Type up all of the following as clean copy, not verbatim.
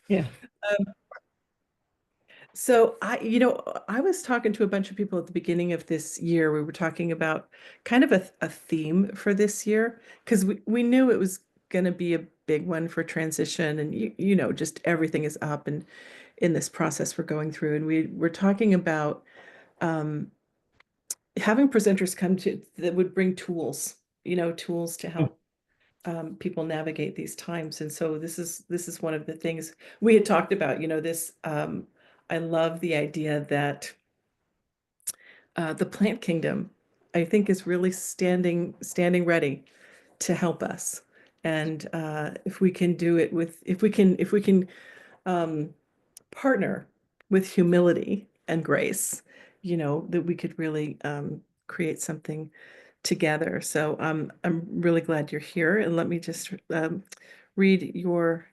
Yeah. Um, so I was talking to a bunch of people at the beginning of this year. We were talking about kind of a theme for this year because we knew it was going to be a big one for transition, and just everything is up and in this process we're going through. And we were talking about um, having presenters come to that would bring tools, tools to help people navigate these times. And so this is one of the things we had talked about, this I love the idea that the plant kingdom, I think, is really standing ready to help us. And if we can do it with if we can um, partner with humility and grace, that we could really create something together. So I'm really glad you're here. And let me just read your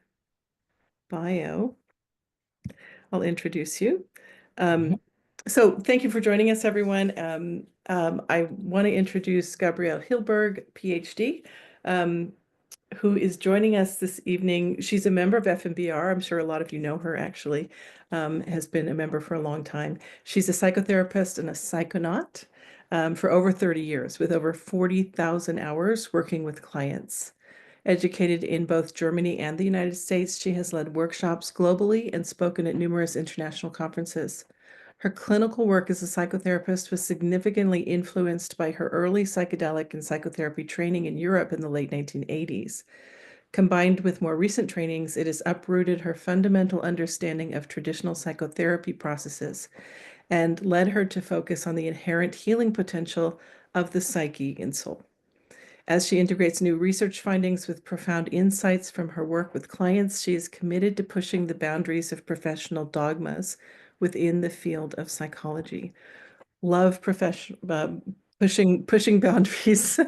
bio. I'll introduce you. Mhm. So thank you for joining us, everyone. I want to introduce Gabriele Hilberg, PhD, um, who is joining us this evening. She's a member of FMBR. I'm sure a lot of you know her, actually, has been a member for a long time. She's a psychotherapist and a psychonaut for over 30 years, with over 40,000 hours working with clients. Educated in both Germany and the United States, she has led workshops globally and spoken at numerous international conferences. Her clinical work as a psychotherapist was significantly influenced by her early psychedelic and psychotherapy training in Europe in the late 1980s. Combined with more recent trainings, it has uprooted her fundamental understanding of traditional psychotherapy processes and led her to focus on the inherent healing potential of the psyche and soul. As she integrates new research findings with profound insights from her work with clients, she is committed to pushing the boundaries of professional dogmas within the field of psychology. Love pushing boundaries,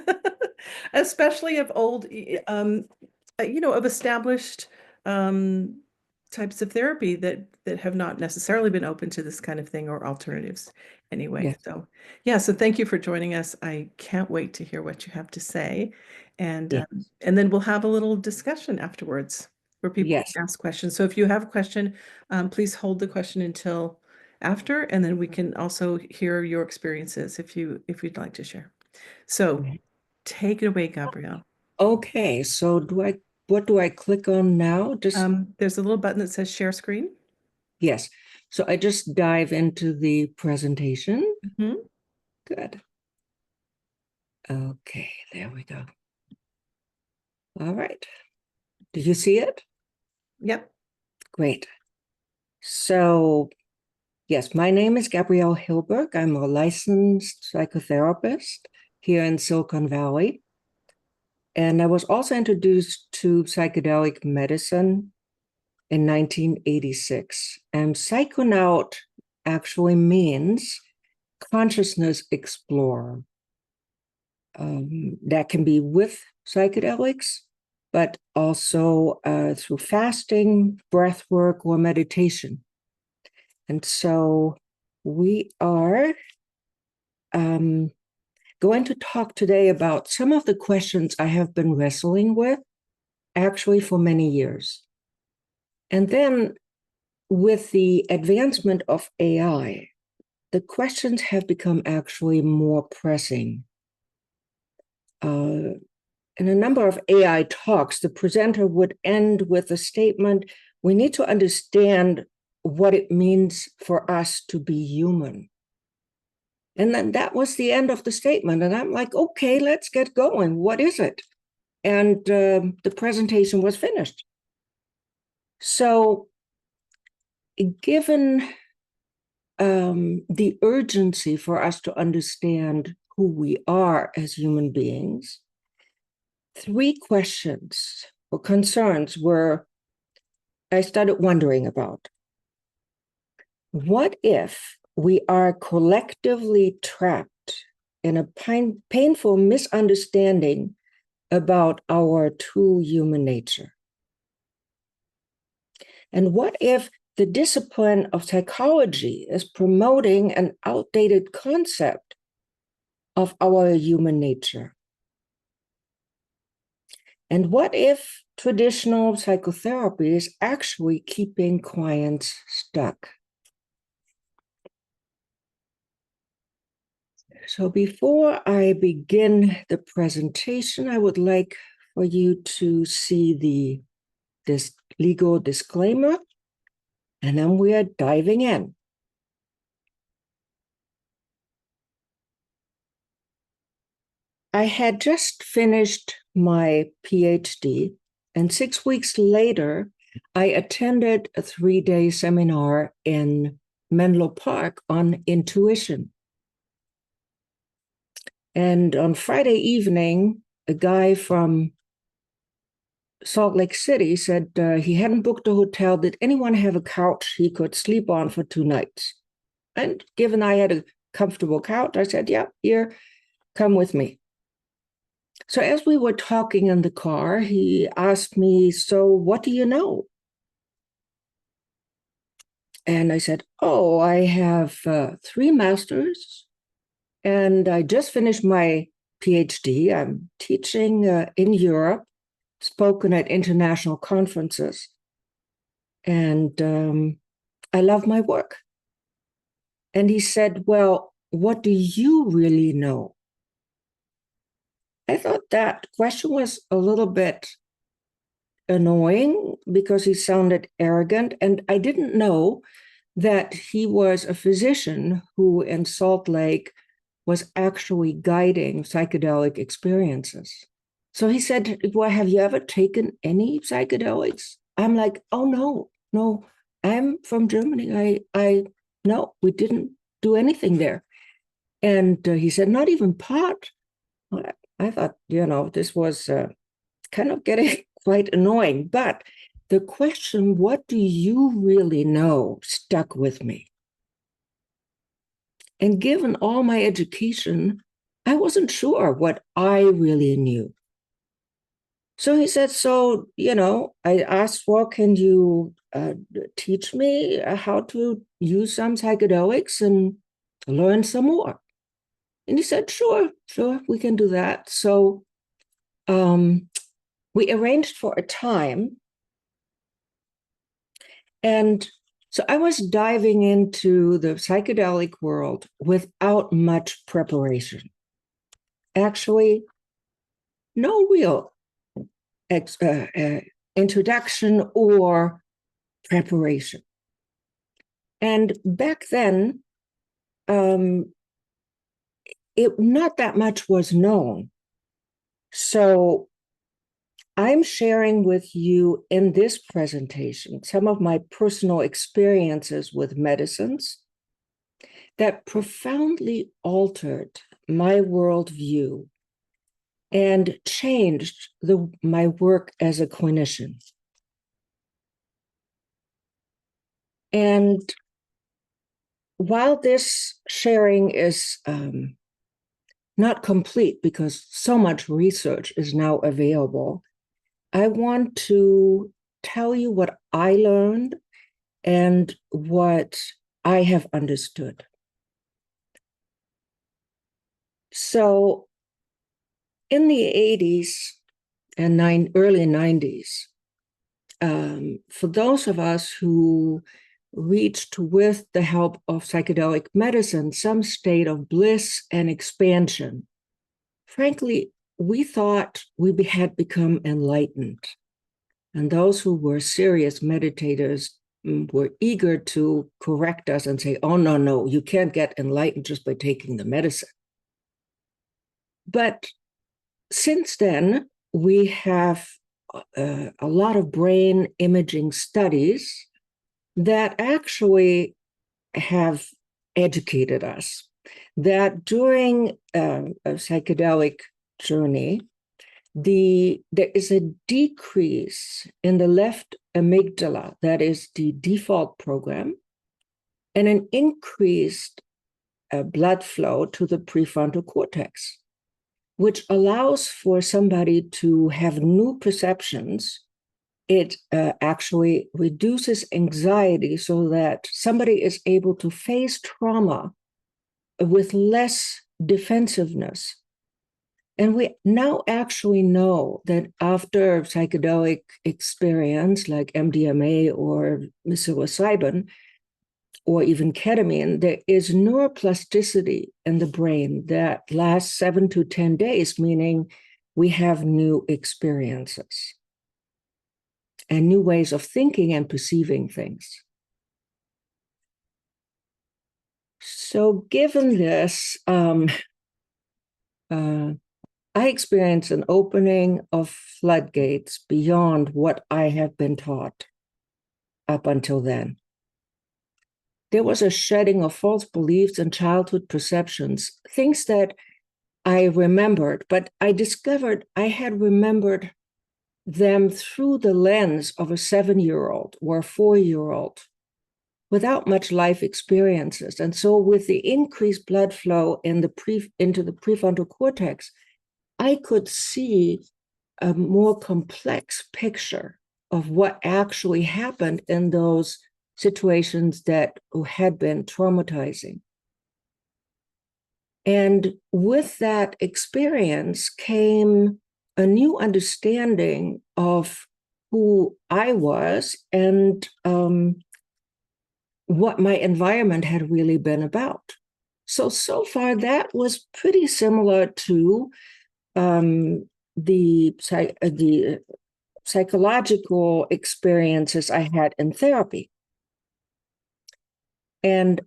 especially of old, of established um, types of therapy that have not necessarily been open to this kind of thing or alternatives anyway. Yes. So yeah, so thank you for joining us. I can't wait to hear what you have to say, and Yes. um, and then we'll have a little discussion afterwards where people Yes. ask questions. So if you have a question, please hold the question until after, and then we can also hear your experiences if you'd like to share. So Mhm. take it away, Gabrielle. Okay. So what do I click on now? Just, There's a little button that says share screen. yes. So I just dive into the presentation. Mhm. Good. Okay. There we go. All right. Did you see it? Yep. Great. So, yes, my name is Gabriele Hilberg. I'm a licensed psychotherapist here in Silicon Valley. And I was also introduced to psychedelic medicine in 1986. And psychonaut actually means consciousness explorer. That can be with psychedelics, but also through fasting, breath work, or meditation. And so we are um, going to talk today about some of the questions I have been wrestling with actually for many years. And then with the advancement of AI, the questions have become actually more pressing. In a number of AI talks, the presenter would end with a statement: we need to understand what it means for us to be human. And then that was the end of the statement. And I'm like, okay, let's get going. What is it? And the presentation was finished. So, given the urgency for us to understand who we are as human beings, three questions or concerns were I started wondering about. What if we are collectively trapped in a painful misunderstanding about our true human nature? And what if the discipline of psychology is promoting an outdated concept of our human nature? And what if traditional psychotherapy is actually keeping clients stuck. So before I begin the presentation, I would like for you to see this legal disclaimer, and then we are diving in. I had just finished my PhD, and 6 weeks later, I attended a 3-day seminar in Menlo Park on intuition. And on Friday evening, a guy from Salt Lake City said he hadn't booked a hotel. Did anyone have a couch he could sleep on for 2 nights? And given I had a comfortable couch, I said, yeah, here, come with me. So as we were talking in the car, he asked me, so what do you know? And I said, oh, I have 3 masters, and I just finished my PhD. I'm teaching in Europe, spoken at international conferences, and I love my work. And he said, well, what do you really know? I thought that question was a little bit annoying because he sounded arrogant, and I didn't know that he was a physician who in Salt Lake was actually guiding psychedelic experiences. So he said, well, have you ever taken any psychedelics? I'm like, oh, no, I'm from Germany. No, we didn't do anything there. And he said, not even pot. I thought, this was kind of getting quite annoying. But the question, what do you really know, stuck with me. And given all my education, I wasn't sure what I really knew. So he said, I asked, well, can you teach me how to use some psychedelics and learn some more? And he said, sure, we can do that. So we arranged for a time. And so I was diving into the psychedelic world without much preparation. Actually, no real introduction or preparation. And back then, not that much was known. So I'm sharing with you in this presentation some of my personal experiences with medicines that profoundly altered my worldview and changed my work as a clinician. And while this sharing is not complete because so much research is now available, I want to tell you what I learned and what I have understood. So in the 80s and early 90s, for those of us who reached, with the help of psychedelic medicine, some state of bliss and expansion, frankly, we thought we had become enlightened. And those who were serious meditators were eager to correct us and say, oh, no, you can't get enlightened just by taking the medicine. But since then, we have a lot of brain imaging studies that actually have educated us that during a psychedelic journey, there is a decrease in the left amygdala, that is the default program, and an increased blood flow to the prefrontal cortex, which allows for somebody to have new perceptions. It actually reduces anxiety so that somebody is able to face trauma with less defensiveness. And we now actually know that after psychedelic experience like MDMA or psilocybin, or even ketamine, there is neuroplasticity in the brain that lasts 7 to 10 days, meaning we have new experiences and new ways of thinking and perceiving things. So given this, I experienced an opening of floodgates beyond what I have been taught up until then. There was a shedding of false beliefs and childhood perceptions, things that I remembered, but I discovered I had remembered them through the lens of a 7-year-old or a 4-year-old without much life experiences. And so with the increased blood flow into the prefrontal cortex, I could see a more complex picture of what actually happened in those situations that had been traumatizing. And with that experience came a new understanding of who I was and what my environment had really been about. So far, that was pretty similar to the psychological experiences I had in therapy. And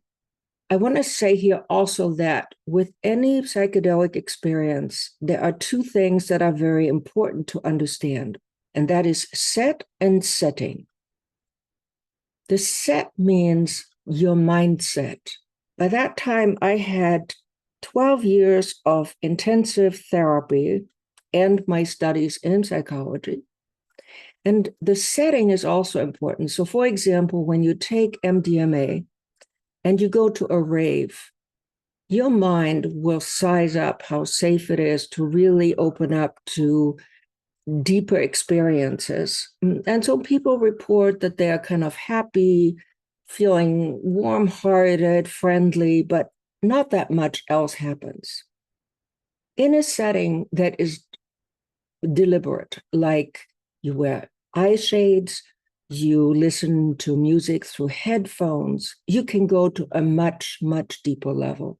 I want to say here also that with any psychedelic experience, there are two things that are very important to understand, and that is set and setting. The set means your mindset. By that time, I had 12 years of intensive therapy and my studies in psychology. And the setting is also important. So, for example, when you take MDMA and you go to a rave, your mind will size up how safe it is to really open up to deeper experiences. And so people report that they are kind of happy, feeling warm-hearted, friendly, but not that much else happens. In a setting that is deliberate, like you wear eye shades, you listen to music through headphones, you can go to a much, much deeper level.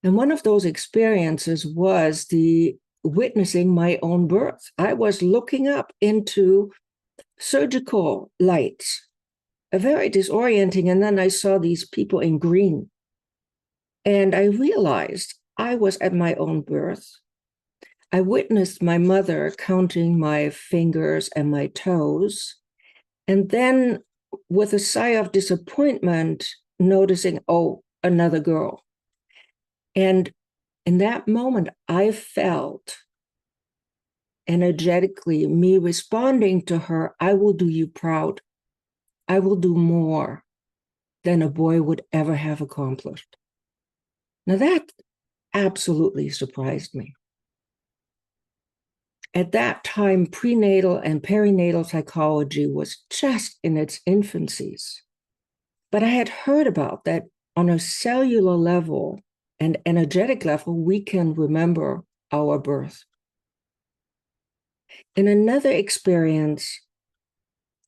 And one of those experiences was the witnessing my own birth. I was looking up into surgical lights, very disorienting. And then I saw these people in green. And I realized I was at my own birth. I witnessed my mother counting my fingers and my toes. And then with a sigh of disappointment, noticing, oh, another girl. And in that moment, I felt energetically me responding to her, I will do you proud. I will do more than a boy would ever have accomplished. Now that absolutely surprised me. At that time, prenatal and perinatal psychology was just in its infancies. But I had heard about that on a cellular level and energetic level, we can remember our birth. In another experience,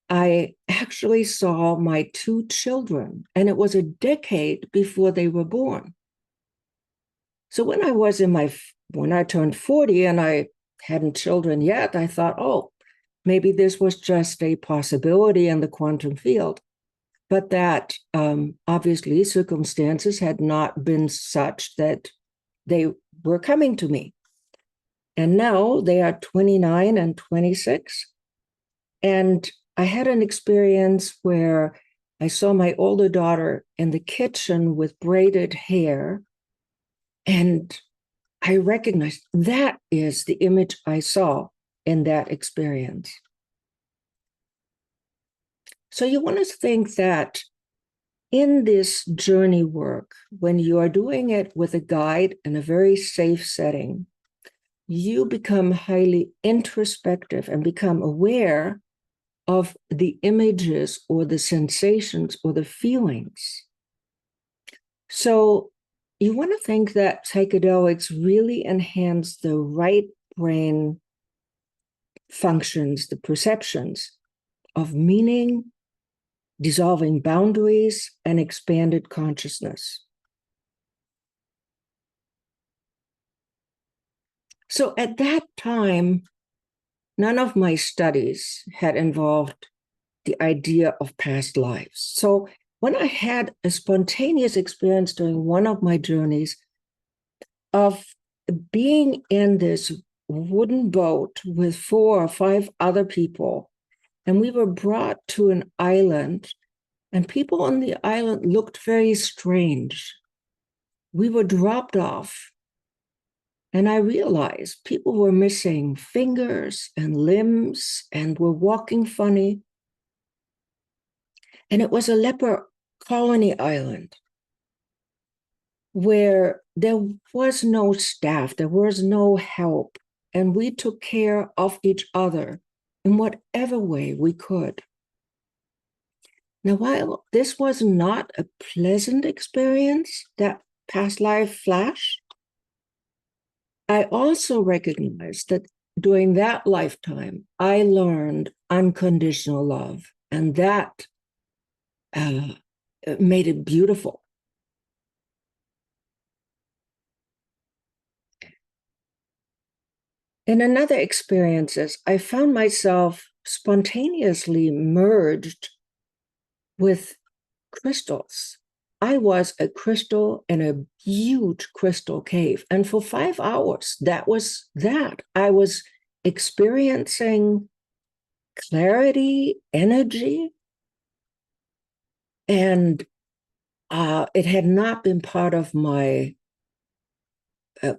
I actually saw my 2 children, and it was a decade before they were born. So when I turned 40 and I hadn't children yet, I thought, oh, maybe this was just a possibility in the quantum field. But that obviously circumstances had not been such that they were coming to me. And now they are 29 and 26. And I had an experience where I saw my older daughter in the kitchen with braided hair. And I recognized that is the image I saw in that experience. So you want to think that in this journey work, when you are doing it with a guide in a very safe setting, you become highly introspective and become aware of the images or the sensations or the feelings. So you want to think that psychedelics really enhance the right brain functions, the perceptions of meaning, dissolving boundaries, and expanded consciousness. So at that time, none of my studies had involved the idea of past lives. So when I had a spontaneous experience during one of my journeys of being in this wooden boat with 4 or 5 other people, and we were brought to an island, and people on the island looked very strange. We were dropped off, and I realized people were missing fingers and limbs and were walking funny. And it was a leper colony island where there was no staff, there was no help, and we took care of each other in whatever way we could. Now, while this was not a pleasant experience, that past life flash, I also recognized that during that lifetime, I learned unconditional love, and that made it beautiful. In another experiences, I found myself spontaneously merged with crystals. I was a crystal in a huge crystal cave. And for 5 hours, that was that. I was experiencing clarity, energy, and it had not been part of my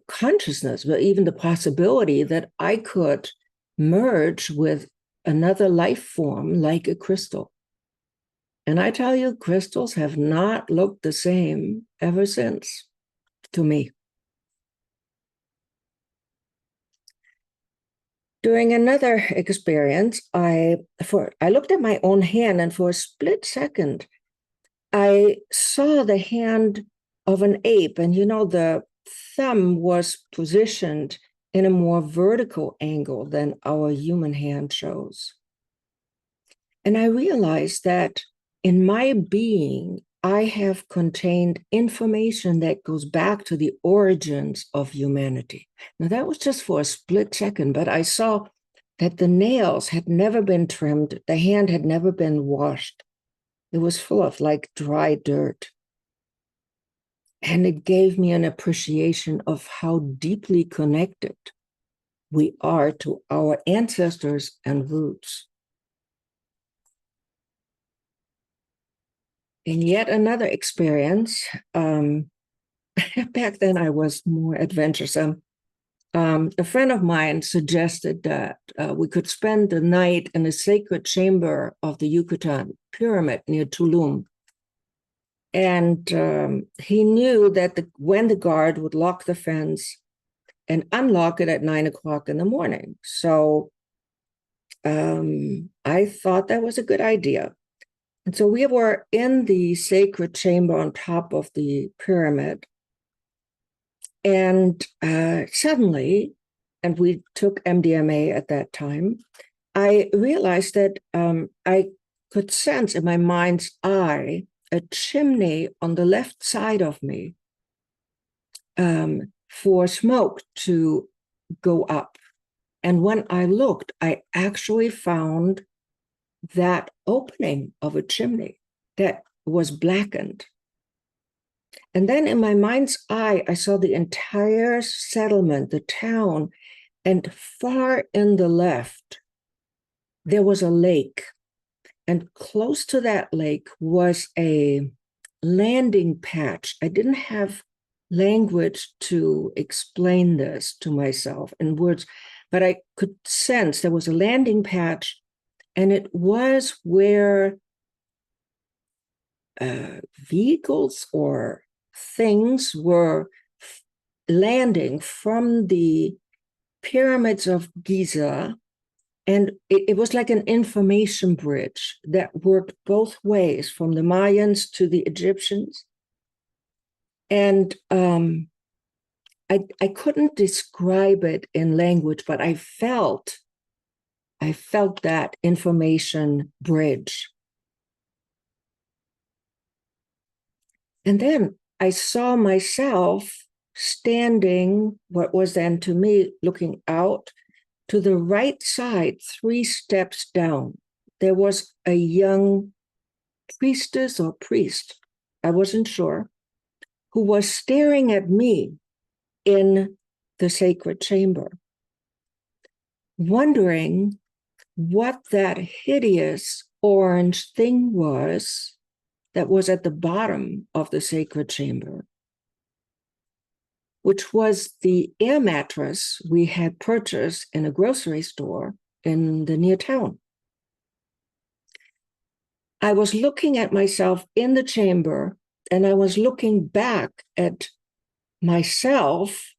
consciousness, but even the possibility that I could merge with another life form like a crystal. And I tell you, crystals have not looked the same ever since to me. During another experience, I looked at my own hand, and for a split second, I saw the hand of an ape. And the thumb was positioned in a more vertical angle than our human hand shows. And I realized that in my being, I have contained information that goes back to the origins of humanity. Now, that was just for a split second, but I saw that the nails had never been trimmed, the hand had never been washed. It was full of like dry dirt. And it gave me an appreciation of how deeply connected we are to our ancestors and roots. In yet another experience, back then I was more adventuresome. A friend of mine suggested that we could spend the night in a sacred chamber of the Yucatan pyramid near Tulum. And he knew that when the guard would lock the fence and unlock it at 9 o'clock in the morning. So I thought that was a good idea. And so we were in the sacred chamber on top of the pyramid. And suddenly, and we took MDMA at that time, I realized that I could sense in my mind's eye a chimney on the left side of me for smoke to go up. And when I looked, I actually found that opening of a chimney that was blackened. And then in my mind's eye, I saw the entire settlement, the town, and far in the left, there was a lake. And close to that lake was a landing patch. I didn't have language to explain this to myself in words, but I could sense there was a landing patch, and it was where vehicles or things were landing from the pyramids of Giza. And it was like an information bridge that worked both ways, from the Mayans to the Egyptians. And I couldn't describe it in language, but I felt that information bridge. And then I saw myself standing, what was then to me, looking out to the right side, 3 steps down. There was a young priestess or priest, I wasn't sure, who was staring at me in the sacred chamber, wondering what that hideous orange thing was that was at the bottom of the sacred chamber, which was the air mattress we had purchased in a grocery store in the near town. I was looking at myself in the chamber, and I was looking back at myself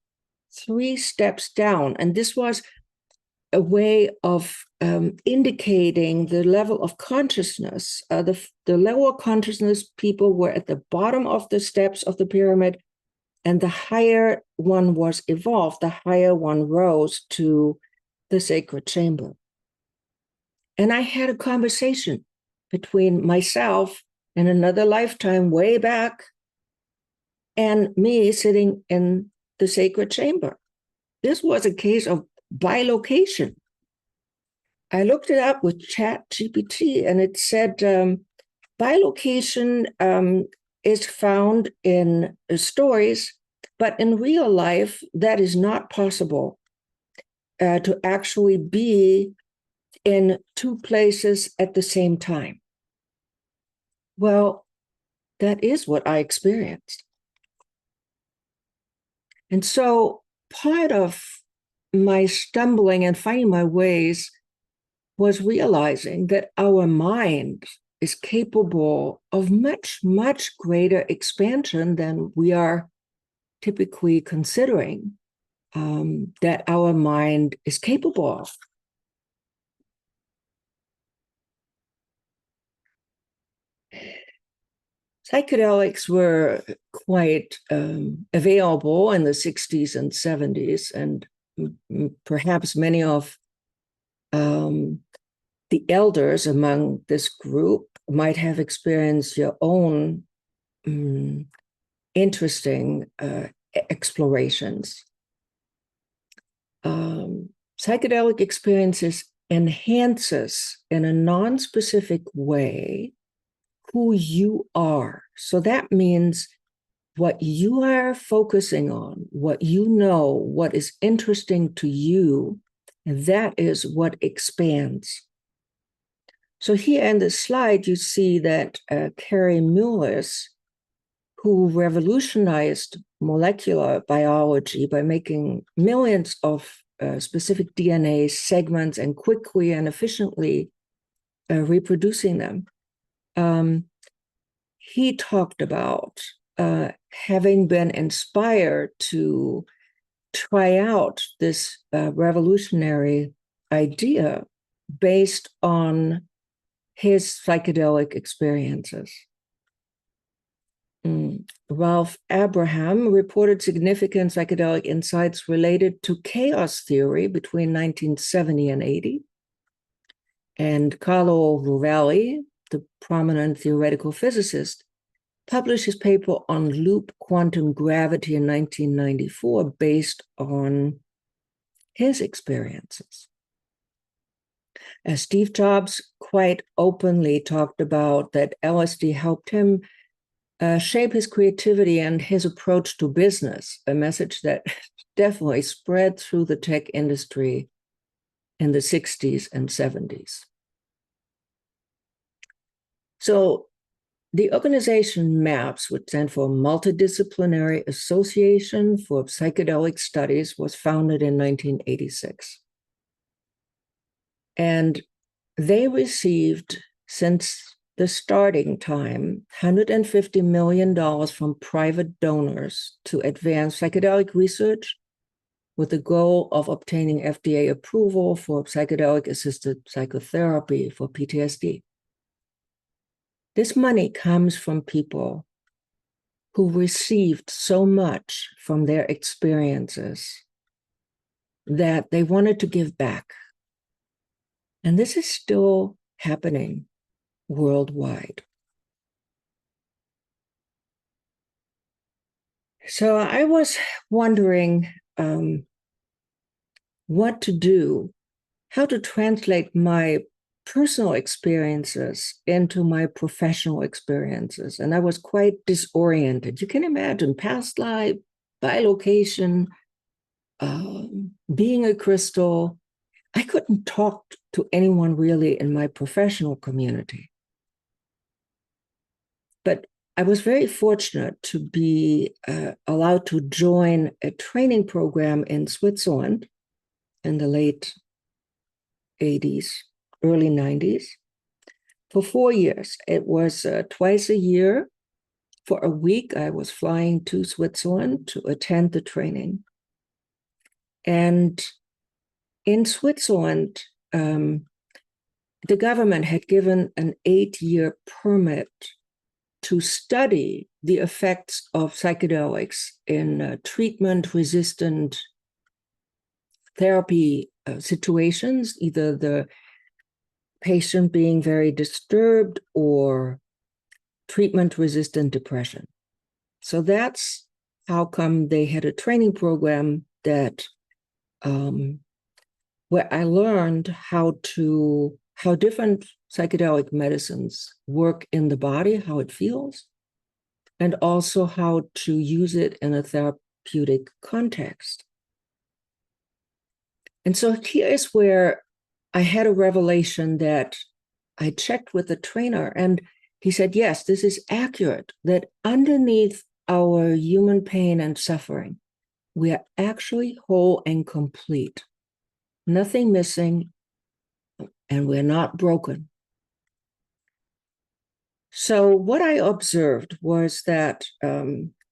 3 steps down. And this was a way of indicating the level of consciousness. The lower consciousness people were at the bottom of the steps of the pyramid, and the higher one was evolved, the higher one rose to the sacred chamber. And I had a conversation between myself in another lifetime way back and me sitting in the sacred chamber. This was a case of bilocation. I looked it up with ChatGPT, and it said bilocation is found in stories, but in real life, that is not possible to actually be in 2 places at the same time. Well, that is what I experienced. And so part of my stumbling and finding my ways was realizing that our mind is capable of much, much greater expansion than we are typically considering that our mind is capable of. Psychedelics were quite available in the 60s and 70s, and perhaps many of the elders among this group might have experienced your own interesting explorations. Psychedelic experiences enhances in a non-specific way who you are. So that means what you are focusing on, what you know, what is interesting to you, and that is what expands. So here in this slide, you see that Carrie Mullis, who revolutionized molecular biology by making millions of specific DNA segments and quickly and efficiently reproducing them, he talked about having been inspired to try out this revolutionary idea based on his psychedelic experiences. Ralph Abraham reported significant psychedelic insights related to chaos theory between 1970 and 80. And Carlo Rovelli, the prominent theoretical physicist, published his paper on loop quantum gravity in 1994 based on his experiences. As Steve Jobs quite openly talked about that LSD helped him shape his creativity and his approach to business, a message that definitely spread through the tech industry in the 60s and 70s. So the organization MAPS, which stands for Multidisciplinary Association for Psychedelic Studies, was founded in 1986. And they received, since the starting time, $150 million from private donors to advance psychedelic research with the goal of obtaining FDA approval for psychedelic-assisted psychotherapy for PTSD. This money comes from people who received so much from their experiences that they wanted to give back. And this is still happening worldwide. So I was wondering what to do, how to translate my personal experiences into my professional experiences. And I was quite disoriented. You can imagine past life, bilocation, being a crystal. I couldn't talk to anyone really in my professional community. But I was very fortunate to be allowed to join a training program in Switzerland in the late 80s, early 90s, for 4 years. It was twice a year. For a week, I was flying to Switzerland to attend the training. And in Switzerland, the government had given an 8-year permit to study the effects of psychedelics in treatment-resistant therapy situations, either the patient being very disturbed or treatment-resistant depression. So that's how come they had a training program that where I learned how different psychedelic medicines work in the body, how it feels, and also how to use it in a therapeutic context. And so here is where I had a revelation that I checked with the trainer, and he said, yes, this is accurate, that underneath our human pain and suffering, we are actually whole and complete, nothing missing, and we're not broken. So what I observed was that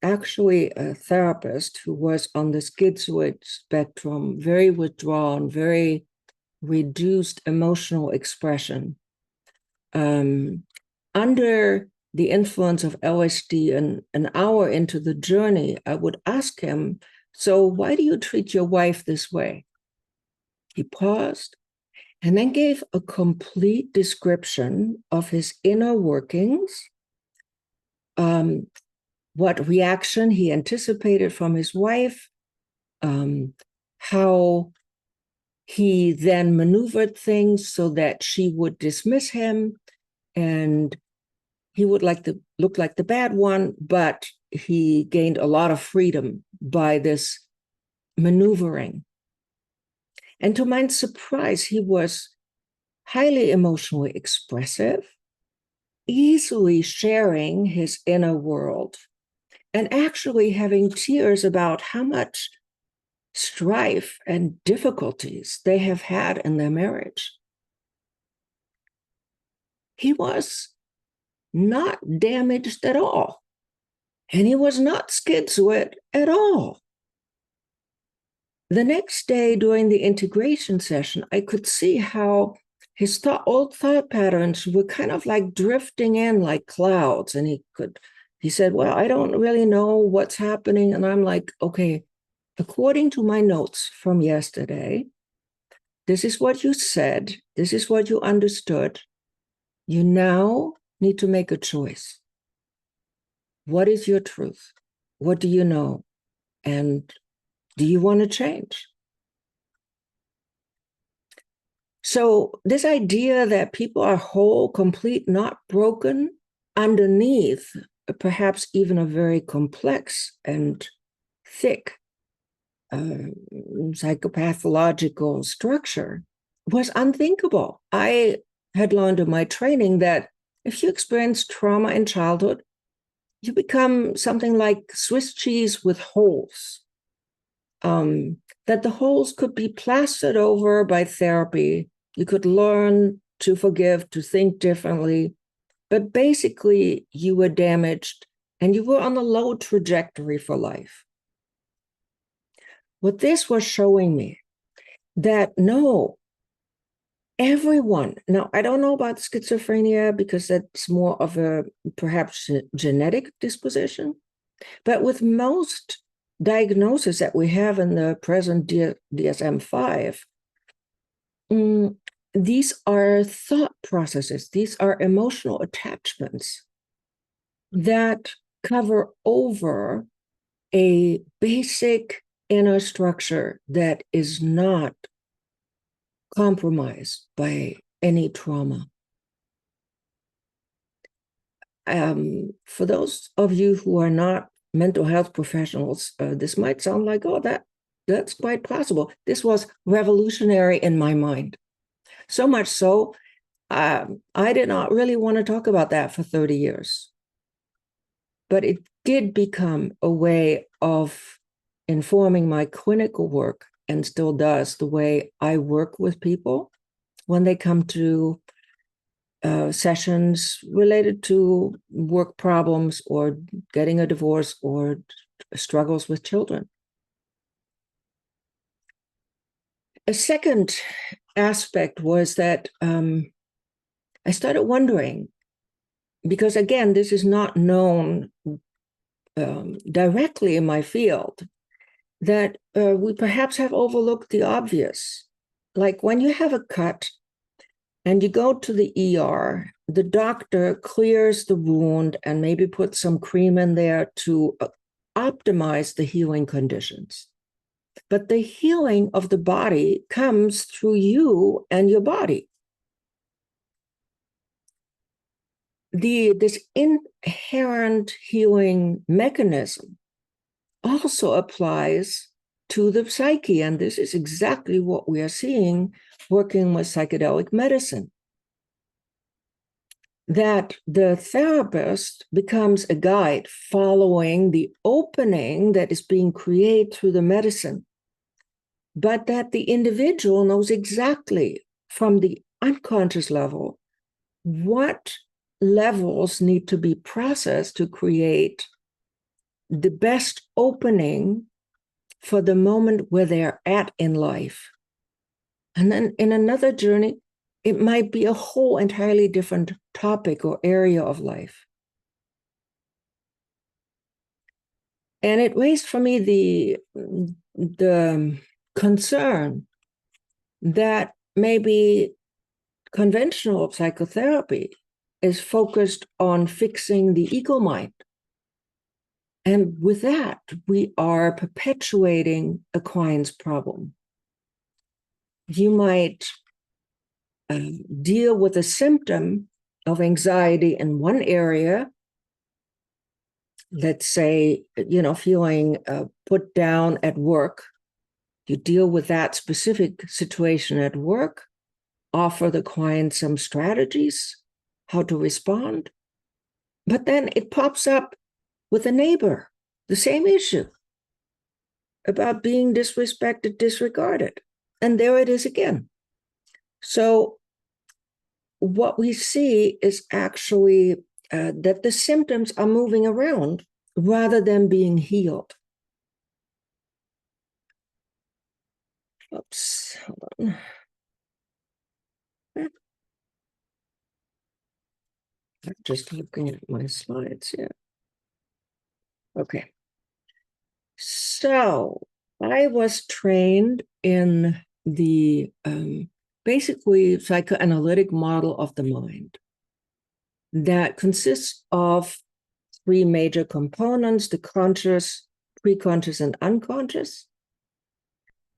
actually a therapist who was on the schizoid spectrum, very withdrawn, very reduced emotional expression, under the influence of LSD, an hour into the journey, I would ask him, so why do you treat your wife this way? He paused and then gave a complete description of his inner workings, what reaction he anticipated from his wife, how he then maneuvered things so that she would dismiss him, and he would look like the bad one, but he gained a lot of freedom by this maneuvering. And to my surprise, he was highly emotionally expressive, easily sharing his inner world, and actually having tears about how much strife and difficulties they have had in their marriage. He was not damaged at all, and he was not schizoid at all. The next day during the integration session, I could see how his old thought patterns were kind of like drifting in like clouds. And he said, well, I don't really know what's happening. And I'm like, okay, according to my notes from yesterday, this is what you said. This is what you understood. You now need to make a choice. What is your truth? What do you know? And do you want to change? So this idea that people are whole, complete, not broken, underneath perhaps even a very complex and thick psychopathological structure was unthinkable. I had learned in my training that if you experience trauma in childhood, you become something like Swiss cheese with holes. That the holes could be plastered over by therapy. You could learn to forgive, to think differently, but basically you were damaged and you were on a low trajectory for life. What this was showing me that no, everyone, now I don't know about schizophrenia because that's more of a perhaps genetic disposition, But with most diagnoses that we have in the present DSM-5, these are thought processes, these are emotional attachments that cover over a basic inner structure that is not compromised by any trauma. For those of you who are not mental health professionals, this might sound like, oh, that's quite possible. This was revolutionary in my mind. So much so, I did not really want to talk about that for 30 years. But it did become a way of informing my clinical work, and still does, the way I work with people when they come to sessions related to work problems or getting a divorce or struggles with children. A second aspect was that I started wondering, because again, this is not known directly in my field, that we perhaps have overlooked the obvious. Like when you have a cut and you go to the ER, the doctor clears the wound and maybe puts some cream in there to optimize the healing conditions. But the healing of the body comes through you and your body. This inherent healing mechanism also applies to the psyche, and this is exactly what we are seeing working with psychedelic medicine. That the therapist becomes a guide following the opening that is being created through the medicine, but that the individual knows exactly from the unconscious level what levels need to be processed to create the best opening for the moment where they're at in life. And then in another journey, it might be a whole entirely different topic or area of life. And it raised for me the concern that maybe conventional psychotherapy is focused on fixing the ego mind. And with that, we are perpetuating a client's problem. You might deal with a symptom of anxiety in one area, let's say, feeling put down at work. You deal with that specific situation at work, offer the client some strategies, how to respond. But then it pops up with a neighbor, the same issue about being disrespected, disregarded. And there it is again. So what we see is actually that the symptoms are moving around rather than being healed. Oops, hold on. I'm just looking at my slides here. Okay. So I was trained in the basically psychoanalytic model of the mind that consists of three major components: the conscious, preconscious, and unconscious.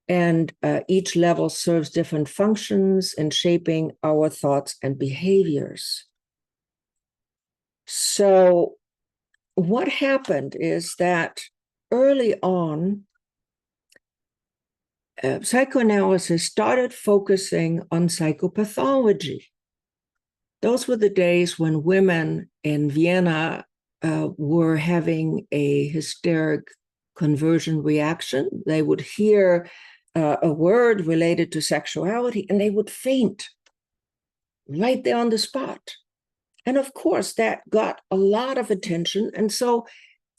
And each level serves different functions in shaping our thoughts and behaviors. So what happened is that early on, psychoanalysis started focusing on psychopathology. Those were the days when women in Vienna were having a hysteric conversion reaction. They would hear a word related to sexuality and they would faint right there on the spot. And of course, that got a lot of attention. And so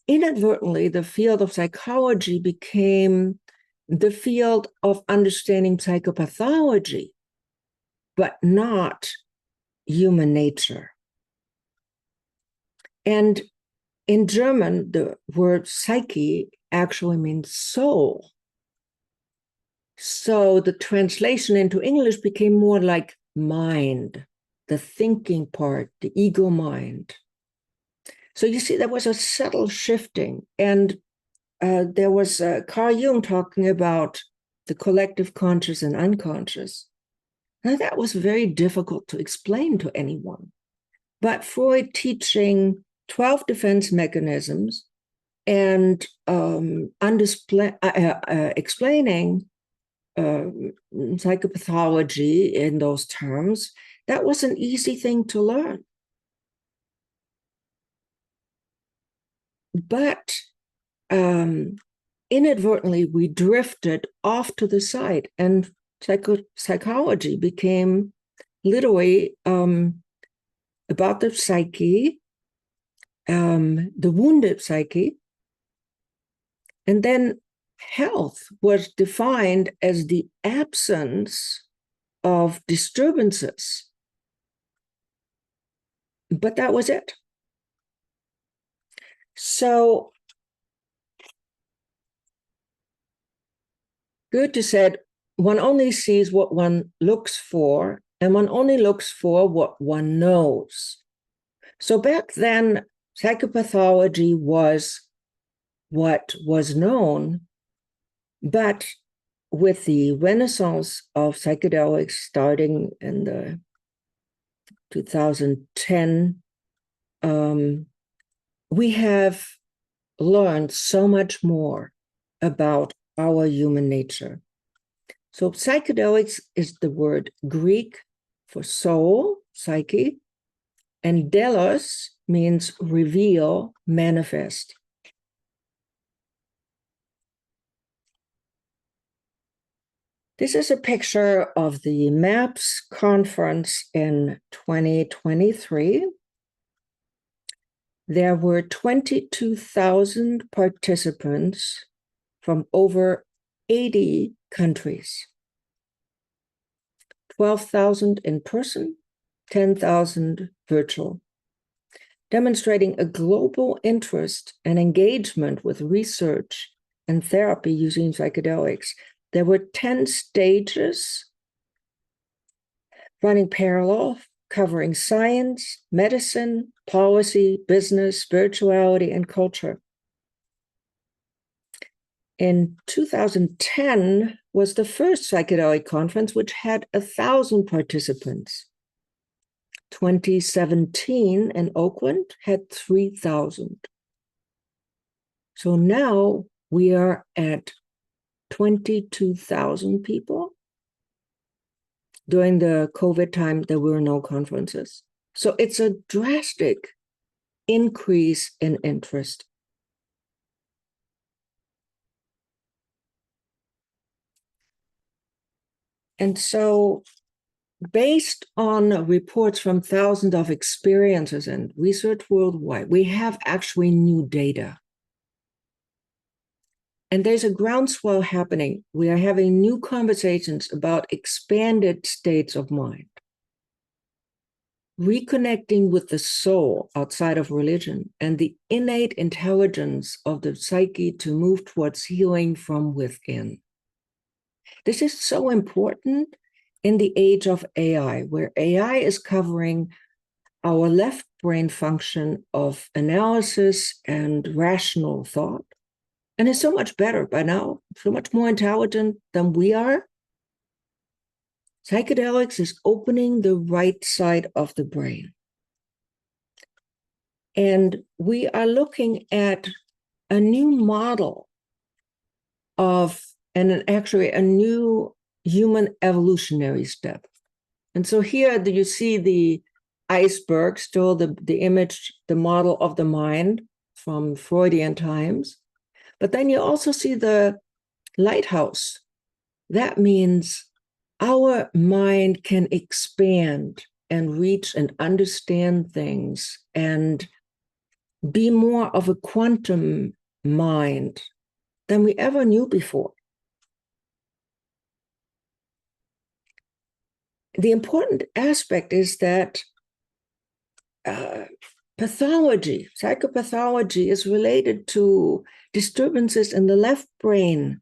inadvertently, the field of psychology became the field of understanding psychopathology, but not human nature. And in German, the word psyche actually means soul. So the translation into English became more like mind, the thinking part, the ego mind. So you see, there was a subtle shifting. And there was Carl Jung talking about the collective conscious and unconscious. Now, that was very difficult to explain to anyone. But Freud teaching 12 defense mechanisms and explaining psychopathology in those terms, that was an easy thing to learn. But inadvertently, we drifted off to the side, and psychology became literally about the psyche, the wounded psyche. And then health was defined as the absence of disturbances. But that was it. So Goethe said, one only sees what one looks for, and one only looks for what one knows. So back then, psychopathology was what was known, but with the renaissance of psychedelics starting in the 2010, we have learned so much more about our human nature. So psychedelics is the word Greek for soul, psyche, and delos means reveal, manifest. This is a picture of the MAPS conference in 2023. There were 22,000 participants from over 80 countries. 12,000 in person, 10,000 virtual, demonstrating a global interest and engagement with research and therapy using psychedelics. There were 10 stages running parallel, covering science, medicine, policy, business, spirituality, and culture. In 2010 was the first psychedelic conference, which had 1,000 participants. 2017 in Oakland had 3,000. So now we are at 22,000 people. During the COVID time, there were no conferences. So it's a drastic increase in interest. And so, based on reports from thousands of experiences and research worldwide, we have actually new data. And there's a groundswell happening. We are having new conversations about expanded states of mind, reconnecting with the soul outside of religion and the innate intelligence of the psyche to move towards healing from within. This is so important in the age of AI, where AI is covering our left brain function of analysis and rational thought. And is so much better by now, so much more intelligent than we are. Psychedelics is opening the right side of the brain. And we are looking at a new model of, and actually a new human evolutionary step. And so here you see the iceberg, still the image, the model of the mind from Freudian times. But then you also see the lighthouse. That means our mind can expand and reach and understand things and be more of a quantum mind than we ever knew before. The important aspect is that pathology, psychopathology, is related to disturbances in the left brain,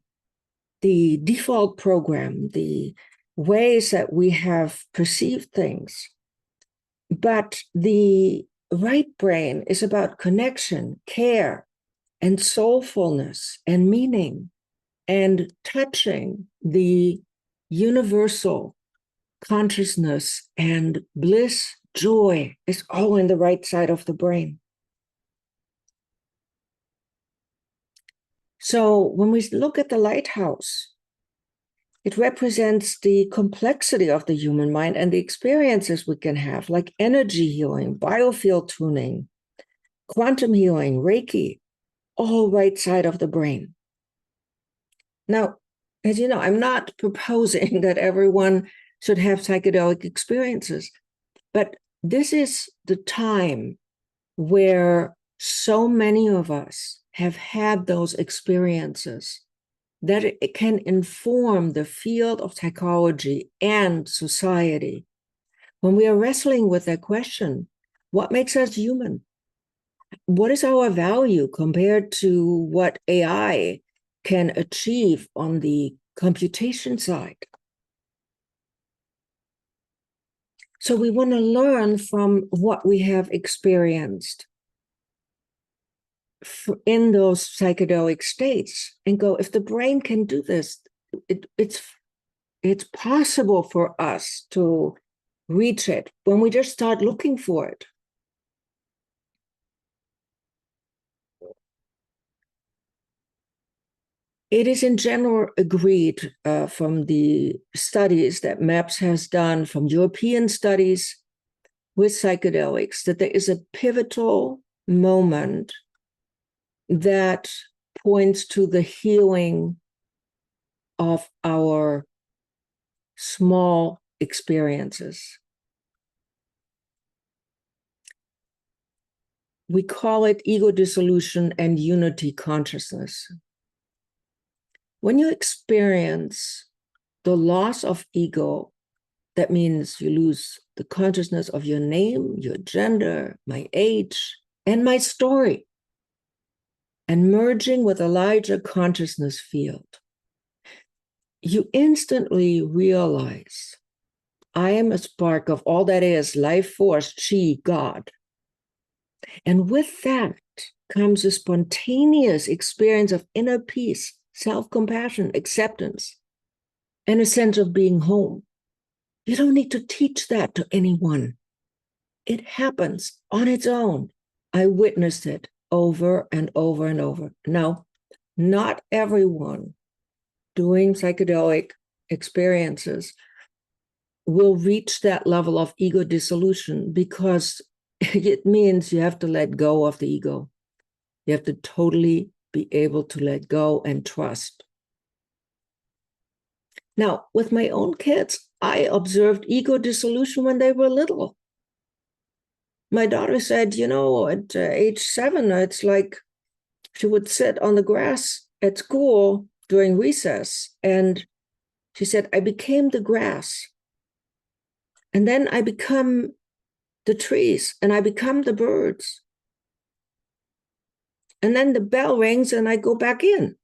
the default program, the ways that we have perceived things. But the right brain is about connection, care, and soulfulness, and meaning, and touching the universal consciousness and bliss, joy is all in the right side of the brain. So when we look at the lighthouse, it represents the complexity of the human mind and the experiences we can have, like energy healing, biofield tuning, quantum healing, Reiki, all right side of the brain. Now, as you know, I'm not proposing that everyone should have psychedelic experiences, but this is the time where so many of us have had those experiences that it can inform the field of psychology and society. When we are wrestling with that question, what makes us human? What is our value compared to what AI can achieve on the computation side? So we want to learn from what we have experienced in those psychedelic states and go, if the brain can do this, it's possible for us to reach it when we just start looking for it. It is in general agreed from the studies that MAPS has done, from European studies with psychedelics, that there is a pivotal moment that points to the healing of our small experiences. We call it ego dissolution and unity consciousness. When you experience the loss of ego, that means you lose the consciousness of your name, your gender, my age, and my story, and merging with a larger consciousness field. You instantly realize, I am a spark of all that is, life force, chi, God. And with that comes a spontaneous experience of inner peace, self-compassion, acceptance, and a sense of being home. You don't need to teach that to anyone. It happens on its own. I witnessed it over and over and over. Now, not everyone doing psychedelic experiences will reach that level of ego dissolution, because it means you have to let go of the ego. You have to totally be able to let go and trust. Now, with my own kids, I observed ego dissolution when they were little. My daughter said, at age 7, it's like she would sit on the grass at school during recess. And she said, I became the grass. And then I become the trees, and I become the birds. And then the bell rings and I go back in.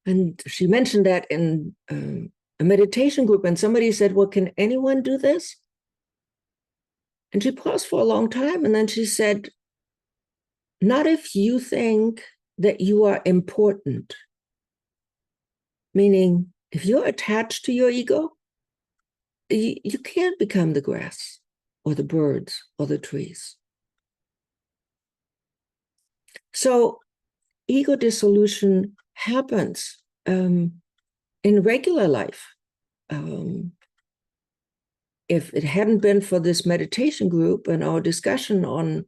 And she mentioned that in a meditation group, and somebody said, well, can anyone do this? And she paused for a long time, and then she said, not if you think that you are important. Meaning, if you're attached to your ego, you can't become the grass or the birds or the trees. So ego dissolution happens in regular life. If it hadn't been for this meditation group and our discussion on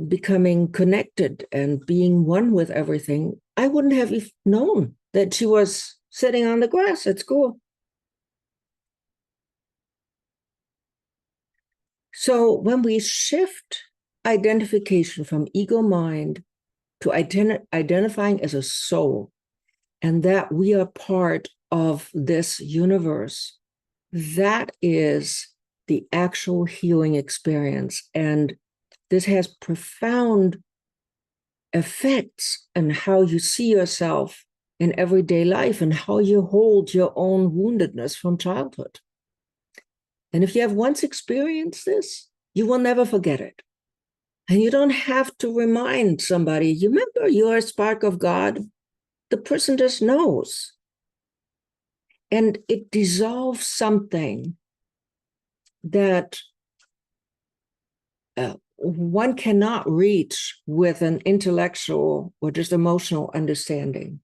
becoming connected and being one with everything, I wouldn't have known that she was sitting on the grass at school. So when we shift identification from ego mind to identifying as a soul, and that we are part of this universe, that is the actual healing experience. And this has profound effects on how you see yourself in everyday life and how you hold your own woundedness from childhood. And if you have once experienced this, you will never forget it. And you don't have to remind somebody, you remember you're a spark of God? The person just knows. And it dissolves something that one cannot reach with an intellectual or just emotional understanding.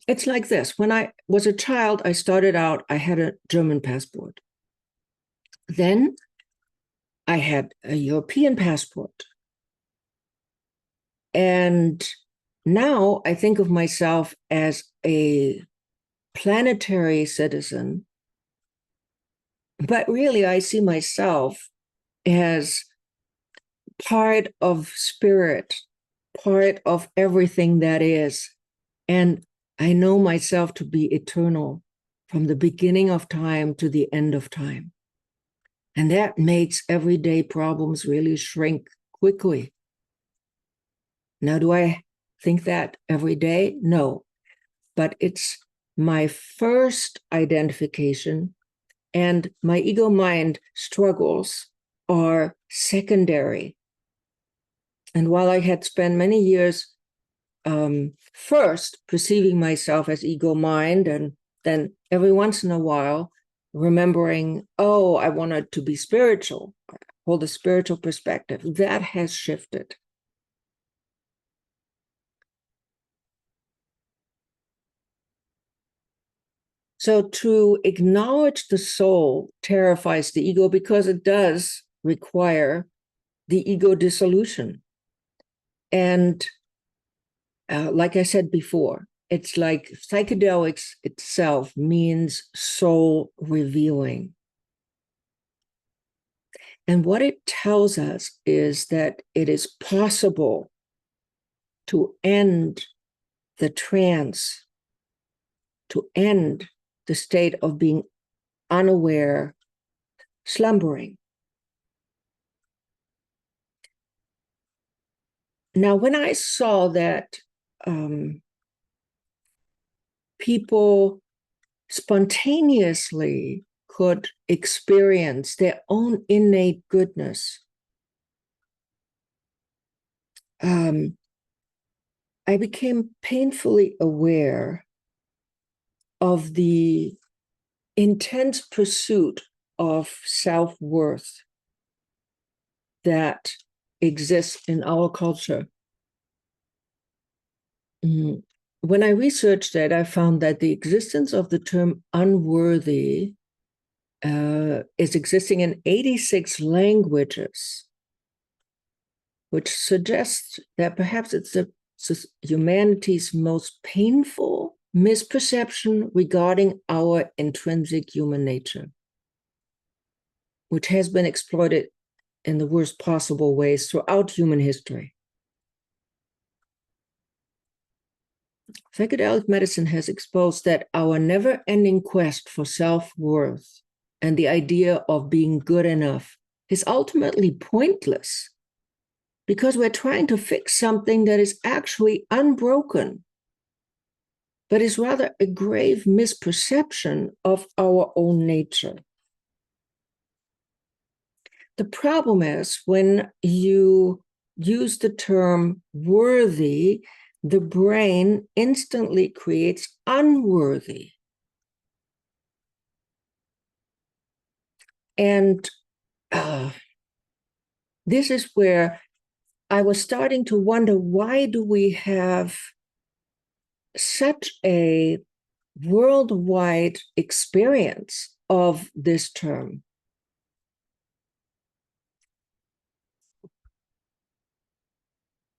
It's like this. When I was a child, I started out, I had a German passport. Then I had a European passport. And now I think of myself as a planetary citizen, but really I see myself as part of spirit, part of everything that is. And I know myself to be eternal from the beginning of time to the end of time. And that makes everyday problems really shrink quickly. Now, do I think that every day? No, but it's my first identification, and my ego mind struggles are secondary. And while I had spent many years first perceiving myself as ego mind, and then every once in a while remembering, oh, I wanted to be spiritual, hold a spiritual perspective, that has shifted. So to acknowledge the soul terrifies the ego because it does require the ego dissolution. And like I said before, it's like psychedelics itself means soul revealing. And what it tells us is that it is possible to end the trance, to end the state of being unaware, slumbering. Now, when I saw that people spontaneously could experience their own innate goodness, I became painfully aware of the intense pursuit of self-worth that exists in our culture. When I researched that, I found that the existence of the term unworthy is existing in 86 languages, which suggests that perhaps it's humanity's most painful misperception regarding our intrinsic human nature, which has been exploited in the worst possible ways throughout human history. Psychedelic medicine has exposed that our never-ending quest for self-worth and the idea of being good enough is ultimately pointless because we're trying to fix something that is actually unbroken, but is rather a grave misperception of our own nature. The problem is when you use the term worthy, the brain instantly creates unworthy. And this is where I was starting to wonder, why do we have such a worldwide experience of this term?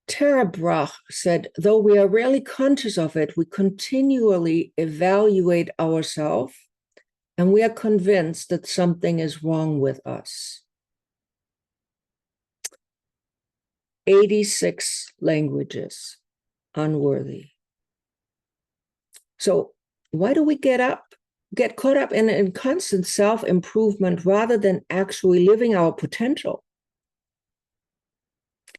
Tara Brach said, though we are rarely conscious of it, we continually evaluate ourselves and we are convinced that something is wrong with us. 86 languages, unworthy. So why do we get caught up in constant self-improvement rather than actually living our potential?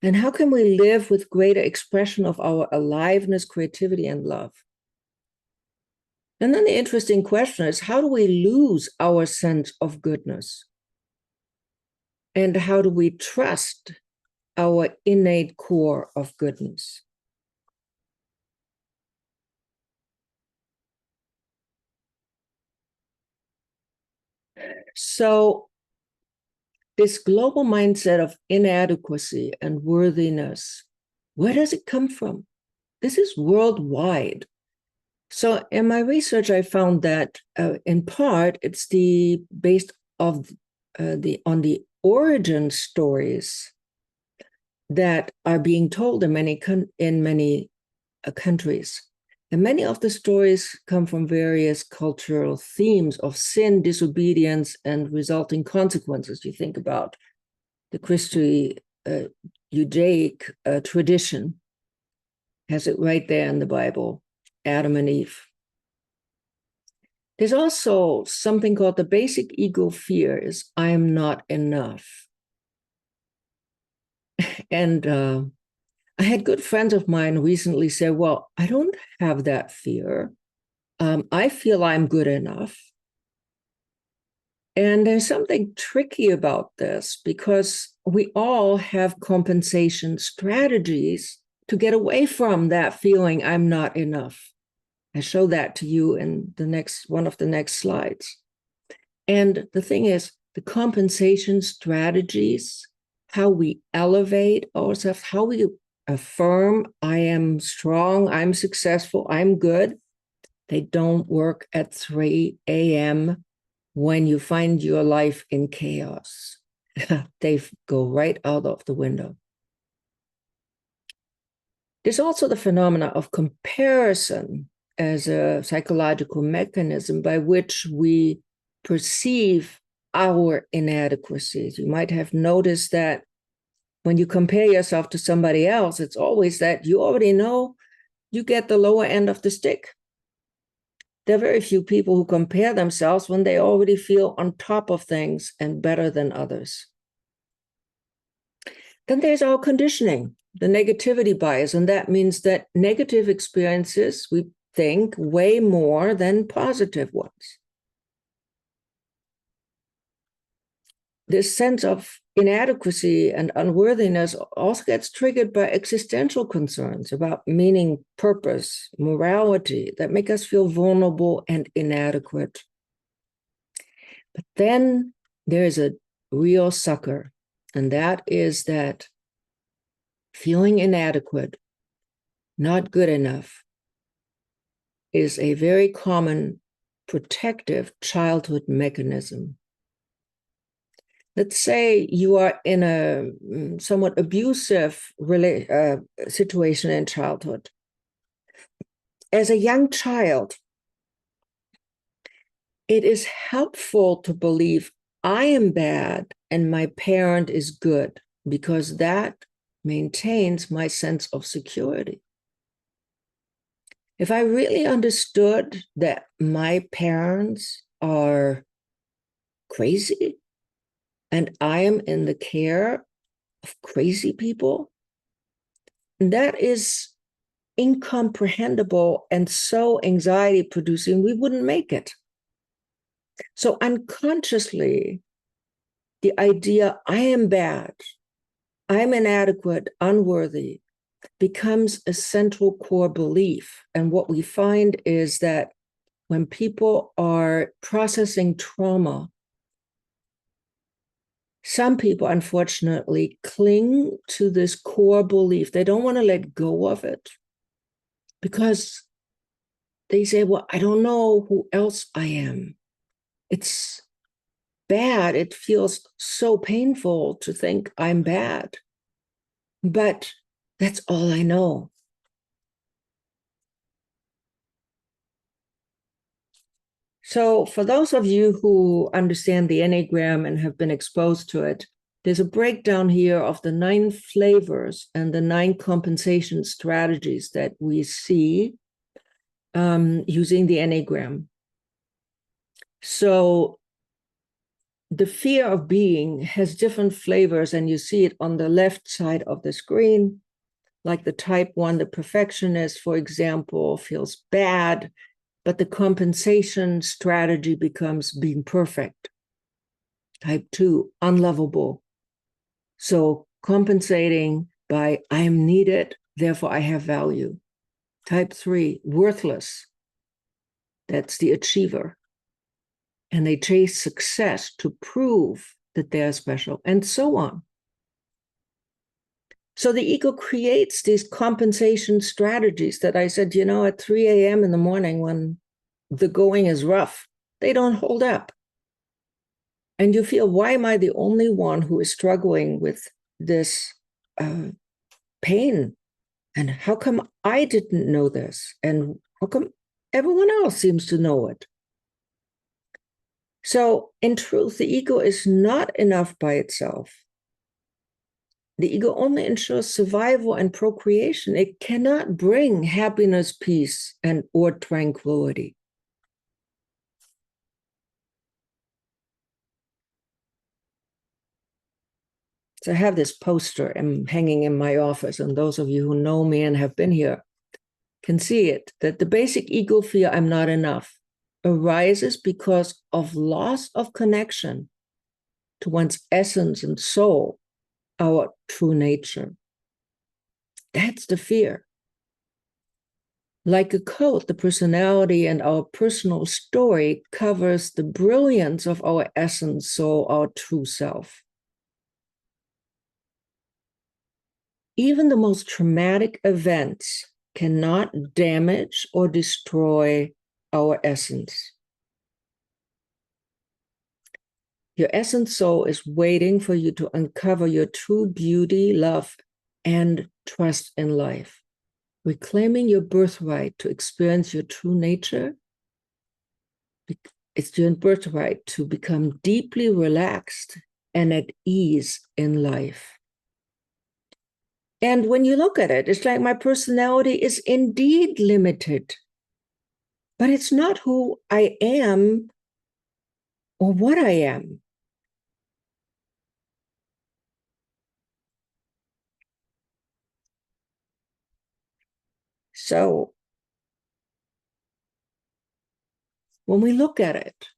And how can we live with greater expression of our aliveness, creativity, and love? And then the interesting question is, how do we lose our sense of goodness? And how do we trust our innate core of goodness? So this global mindset of inadequacy and worthiness, where does it come from? This is worldwide. So in my research, I found that in part it's based on the origin stories that are being told in many countries. And many of the stories come from various cultural themes of sin, disobedience, and resulting consequences. You think about the Christian Judaic tradition, has it right there in the Bible, Adam and Eve. There's also something called the basic ego fear is I'm not enough. And I had good friends of mine recently say, well, I don't have that fear. I feel I'm good enough. And there's something tricky about this because we all have compensation strategies to get away from that feeling I'm not enough. I show that to you in one of the next slides. And the thing is, the compensation strategies, how we elevate ourselves, how we affirm I am strong, I'm successful, I'm good, they don't work at 3 a.m. when you find your life in chaos. They go right out of the window. There's also the phenomena of comparison as a psychological mechanism by which we perceive our inadequacies. You might have noticed that when you compare yourself to somebody else, it's always that you already know you get the lower end of the stick. There are very few people who compare themselves when they already feel on top of things and better than others. Then there's our conditioning, the negativity bias, and that means that negative experiences we think way more than positive ones. This sense of inadequacy and unworthiness also gets triggered by existential concerns about meaning, purpose, morality that make us feel vulnerable and inadequate. But then there's a real sucker, and that is that feeling inadequate, not good enough, is a very common protective childhood mechanism. Let's say you are in a somewhat abusive situation in childhood. As a young child, it is helpful to believe I am bad and my parent is good, because that maintains my sense of security. If I really understood that my parents are crazy and I am in the care of crazy people, that is incomprehensible and so anxiety producing, we wouldn't make it. So unconsciously, the idea I am bad, I'm inadequate, unworthy, becomes a central core belief. And what we find is that when people are processing trauma, some people, unfortunately, cling to this core belief. They don't want to let go of it because they say, well, I don't know who else I am. It's bad. It feels so painful to think I'm bad. But that's all I know. So for those of you who understand the Enneagram and have been exposed to it, there's a breakdown here of the 9 flavors and the 9 compensation strategies that we see using the Enneagram. So the fear of being has different flavors, and you see it on the left side of the screen. Like the type 1, the perfectionist, for example, feels bad, but the compensation strategy becomes being perfect. Type 2, unlovable. So compensating by I am needed, therefore I have value. Type 3, worthless. That's the achiever. And they chase success to prove that they're special, and so on. So the ego creates these compensation strategies that I said, at 3 a.m. in the morning when the going is rough, they don't hold up. And you feel, why am I the only one who is struggling with this pain? And how come I didn't know this? And how come everyone else seems to know it? So in truth, the ego is not enough by itself. The ego only ensures survival and procreation. It cannot bring happiness, peace, or tranquility. So I have this poster hanging in my office, and those of you who know me and have been here can see it, that the basic ego fear, I'm not enough, arises because of loss of connection to one's essence and soul, our true nature. That's the fear. Like a coat, the personality and our personal story covers the brilliance of our essence, soul, our true self. Even the most traumatic events cannot damage or destroy our essence. Your essence soul is waiting for you to uncover your true beauty, love, and trust in life. Reclaiming your birthright to experience your true nature, it's your birthright to become deeply relaxed and at ease in life. And when you look at it, it's like my personality is indeed limited, but it's not who I am or what I am. So when we look at it,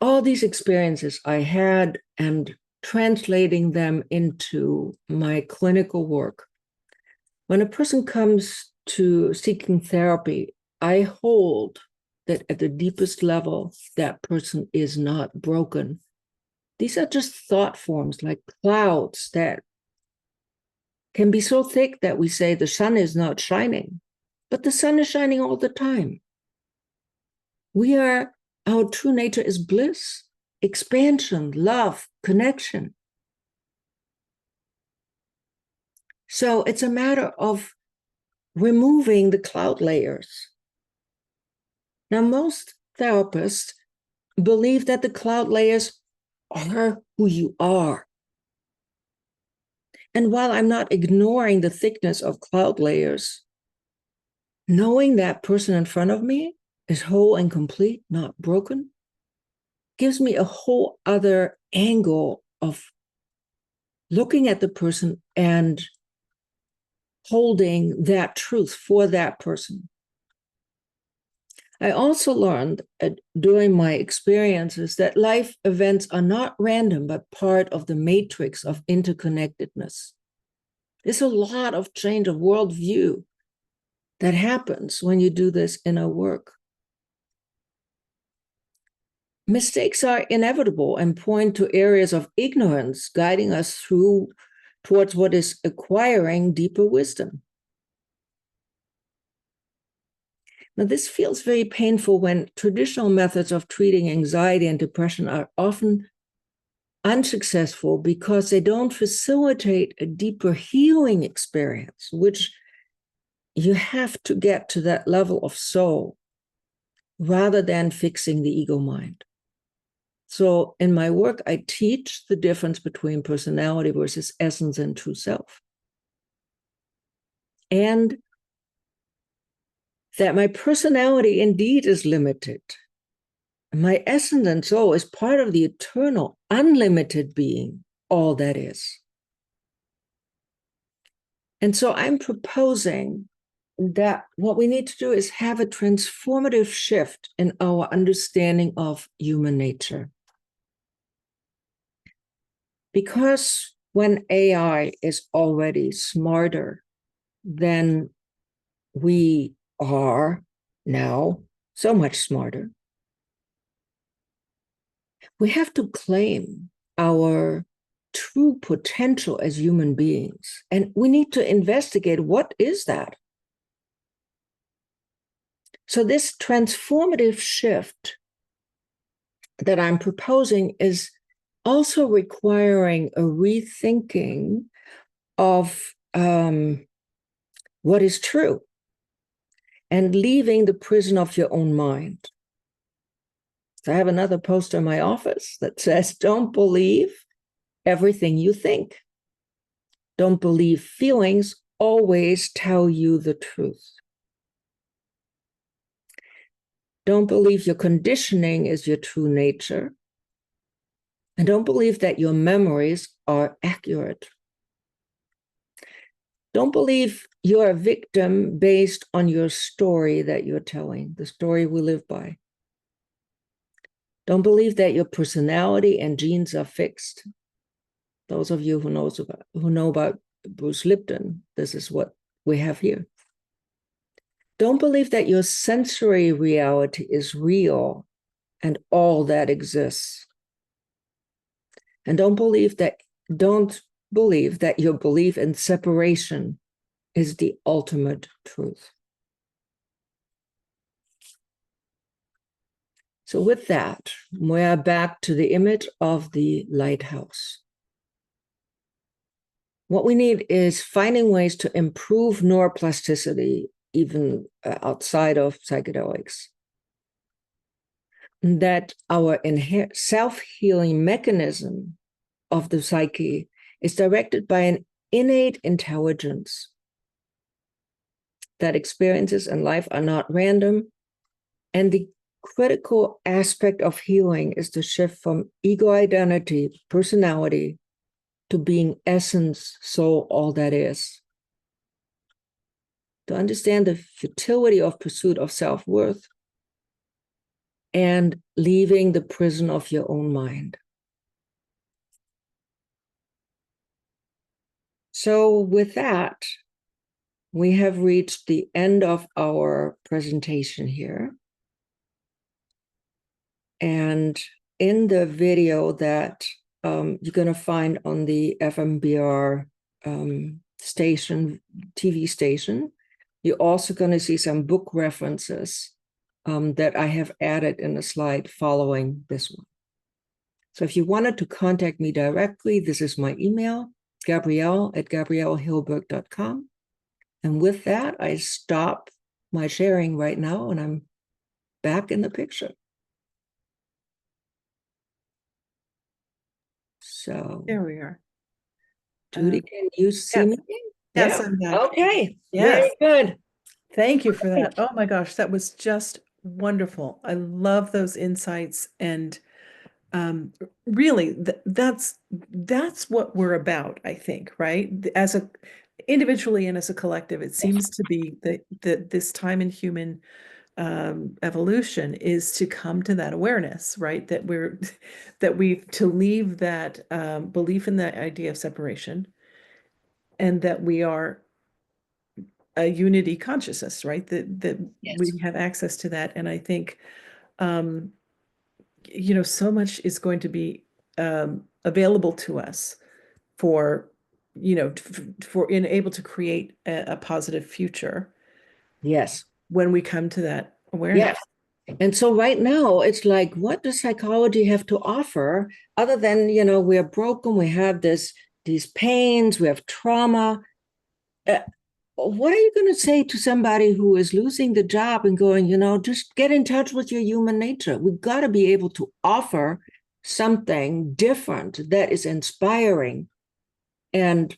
all these experiences I had and translating them into my clinical work. When a person comes to seeking therapy, I hold that at the deepest level, that person is not broken. These are just thought forms like clouds that can be so thick that we say the sun is not shining, but the sun is shining all the time. Our true nature is bliss, expansion, love, connection. So it's a matter of removing the cloud layers. Now, most therapists believe that the cloud layers are who you are. And while I'm not ignoring the thickness of cloud layers, knowing that person in front of me is whole and complete, not broken, gives me a whole other angle of looking at the person and holding that truth for that person. I also learned during my experiences that life events are not random, but part of the matrix of interconnectedness. There's a lot of change of worldview that happens when you do this inner work. Mistakes are inevitable and point to areas of ignorance, guiding us towards what is acquiring deeper wisdom. Now, this feels very painful when traditional methods of treating anxiety and depression are often unsuccessful because they don't facilitate a deeper healing experience, which you have to get to that level of soul rather than fixing the ego mind. So in my work, I teach the difference between personality versus essence and true self. And that my personality indeed is limited. My essence and soul is part of the eternal, unlimited being, all that is. And so I'm proposing that what we need to do is have a transformative shift in our understanding of human nature. Because when AI is already smarter than we are now, so much smarter, we have to claim our true potential as human beings. And we need to investigate, what is that? So this transformative shift that I'm proposing is also requiring a rethinking of what is true and leaving the prison of your own mind. So I have another poster in my office that says, don't believe everything you think. Don't believe feelings always tell you the truth. Don't believe your conditioning is your true nature. And don't believe that your memories are accurate. Don't believe you're a victim based on your story that you're telling, the story we live by. Don't believe that your personality and genes are fixed. Those of you who know about Bruce Lipton, this is what we have here. Don't believe that your sensory reality is real and all that exists. And don't believe that your belief in separation is the ultimate truth. So with that, we are back to the image of the lighthouse. What we need is finding ways to improve neuroplasticity, even outside of psychedelics. That our self-healing mechanism of the psyche is directed by an innate intelligence, that experiences in life are not random, and the critical aspect of healing is the shift from ego identity, personality, to being essence, soul, all that is. To understand the futility of pursuit of self-worth and leaving the prison of your own mind. So with that, we have reached the end of our presentation here. And in the video that you're going to find on the FMBR TV station, you're also going to see some book references that I have added in the slide following this one. So if you wanted to contact me directly, this is my email, gabriele@gabrielehilberg.com. And with that, I stop my sharing right now, and I'm back in the picture. So There we are. Judy, can you see me? Yes, Yeah. I'm back. Okay. Yes. Very good. Thank you for that. Oh my gosh, that was just wonderful. I love those insights, and really that's what we're about, I think, right? As a individually and as a collective, it seems to be that this time in human evolution is to come to that awareness, right? That to leave that belief in the idea of separation, and that we are a unity consciousness, right? That Yes. we have access to that. And I think, so much is going to be available to us for, for able to create a positive future. Yes. When we come to that awareness. Yes. And so right now, it's like, what does psychology have to offer other than, we're broken, we have these pains, we have trauma. What are you going to say to somebody who is losing the job and going, just get in touch with your human nature? We've got to be able to offer something different that is inspiring. And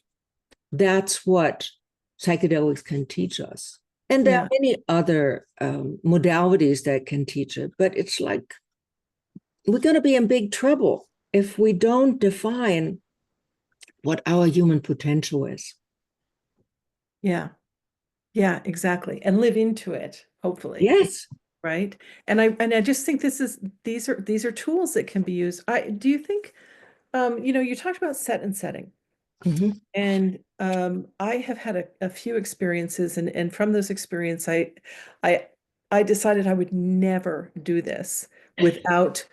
that's what psychedelics can teach us. And there are Yeah. many other modalities that can teach it, but it's like we're going to be in big trouble if we don't define what our human potential is. Yeah. Yeah, exactly. And live into it, hopefully. Yes. Right. And I just think these are tools that can be used. Do you think you talked about set and setting. Mm-hmm. And I have had a few experiences, and from those experiences, I I decided I would never do this without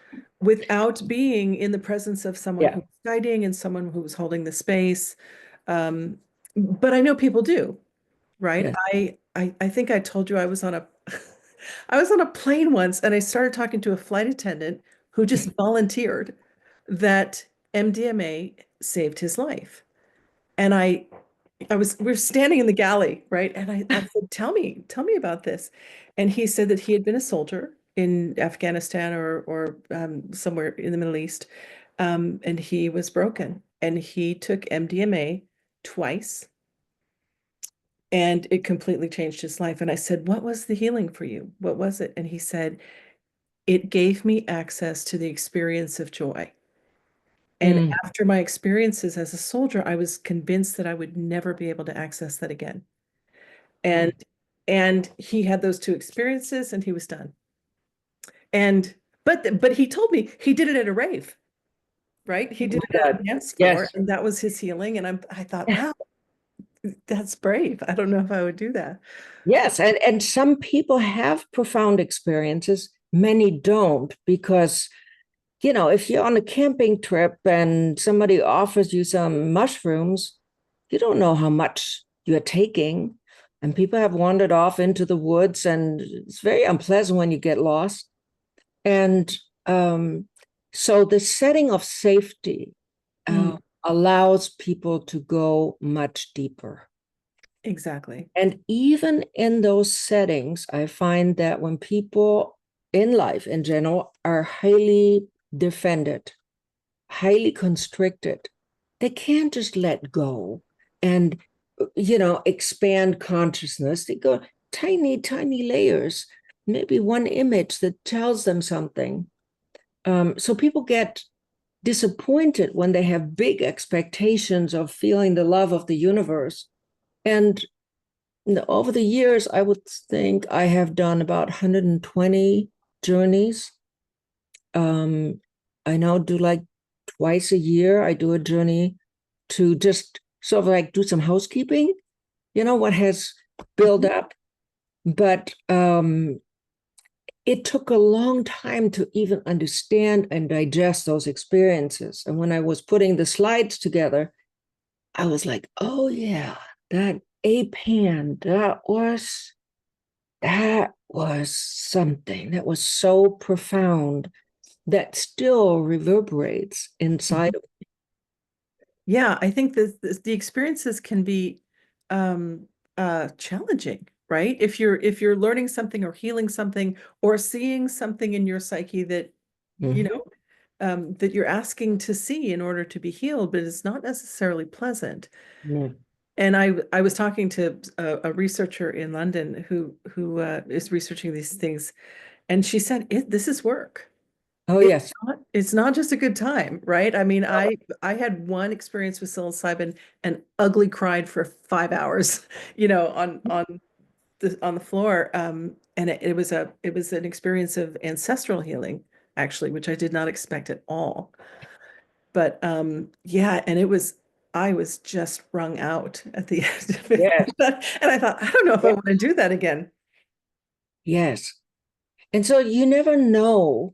being in the presence of someone Yeah. who's guiding and someone who was holding the space. Um, but I know people do, right? Yes. I think I told you I was on a I was on a plane once, and I started talking to a flight attendant who just volunteered that MDMA saved his life. And we were standing in the galley, right? And I said, tell me about this. And he said that he had been a soldier in Afghanistan or somewhere in the Middle East. And he was broken. And he took MDMA twice, and it completely changed his life. And I said, what was the healing for you? What was it? And he said, it gave me access to the experience of joy. And Mm. after my experiences as a soldier, I was convinced that I would never be able to access that again. And and he had those two experiences, and he was done. And but he told me he did it at a rave, right? He Oh did my it at God. a dance floor, Yes. and that was his healing. And I thought, wow, that's brave. I don't know if I would do that. Yes. And some people have profound experiences, many don't, because if you're on a camping trip and somebody offers you some mushrooms, you don't know how much you're taking. And people have wandered off into the woods, and it's very unpleasant when you get lost. And so the setting of safety Mm, allows people to go much deeper. exactly. And even in those settings, I find that when people in life in general are highly defended, highly constricted, they can't just let go and expand consciousness. They go tiny, tiny layers, maybe one image that tells them something. So people get disappointed when they have big expectations of feeling the love of the universe. And over the years, I would think I have done about 120 journeys. I now do like twice a year. I do a journey to just sort of like do some housekeeping, what has built Mhm. up. But it took a long time to even understand and digest those experiences. And when I was putting the slides together, I was like, oh yeah, that APAN, that was something that was so profound that still reverberates inside of Yeah, I think the experiences can be um challenging, right? If you're learning something or healing something or seeing something in your psyche that me. you Mhm. know that you're asking to see in order to be healed, but it's not necessarily pleasant. Yeah. And I was talking to a researcher in London who is researching these things, and she said this is work. Oh, It's yes. it's not just a good time, right? I mean, I had one experience with psilocybin and ugly cried for 5 hours, on the floor. And it was an experience of ancestral healing, actually, which I did not expect at all. But yeah, and I was just wrung out at the end of it. Yes. And I thought, I don't know if I Yeah. want to do that again. Yes. And so you never know,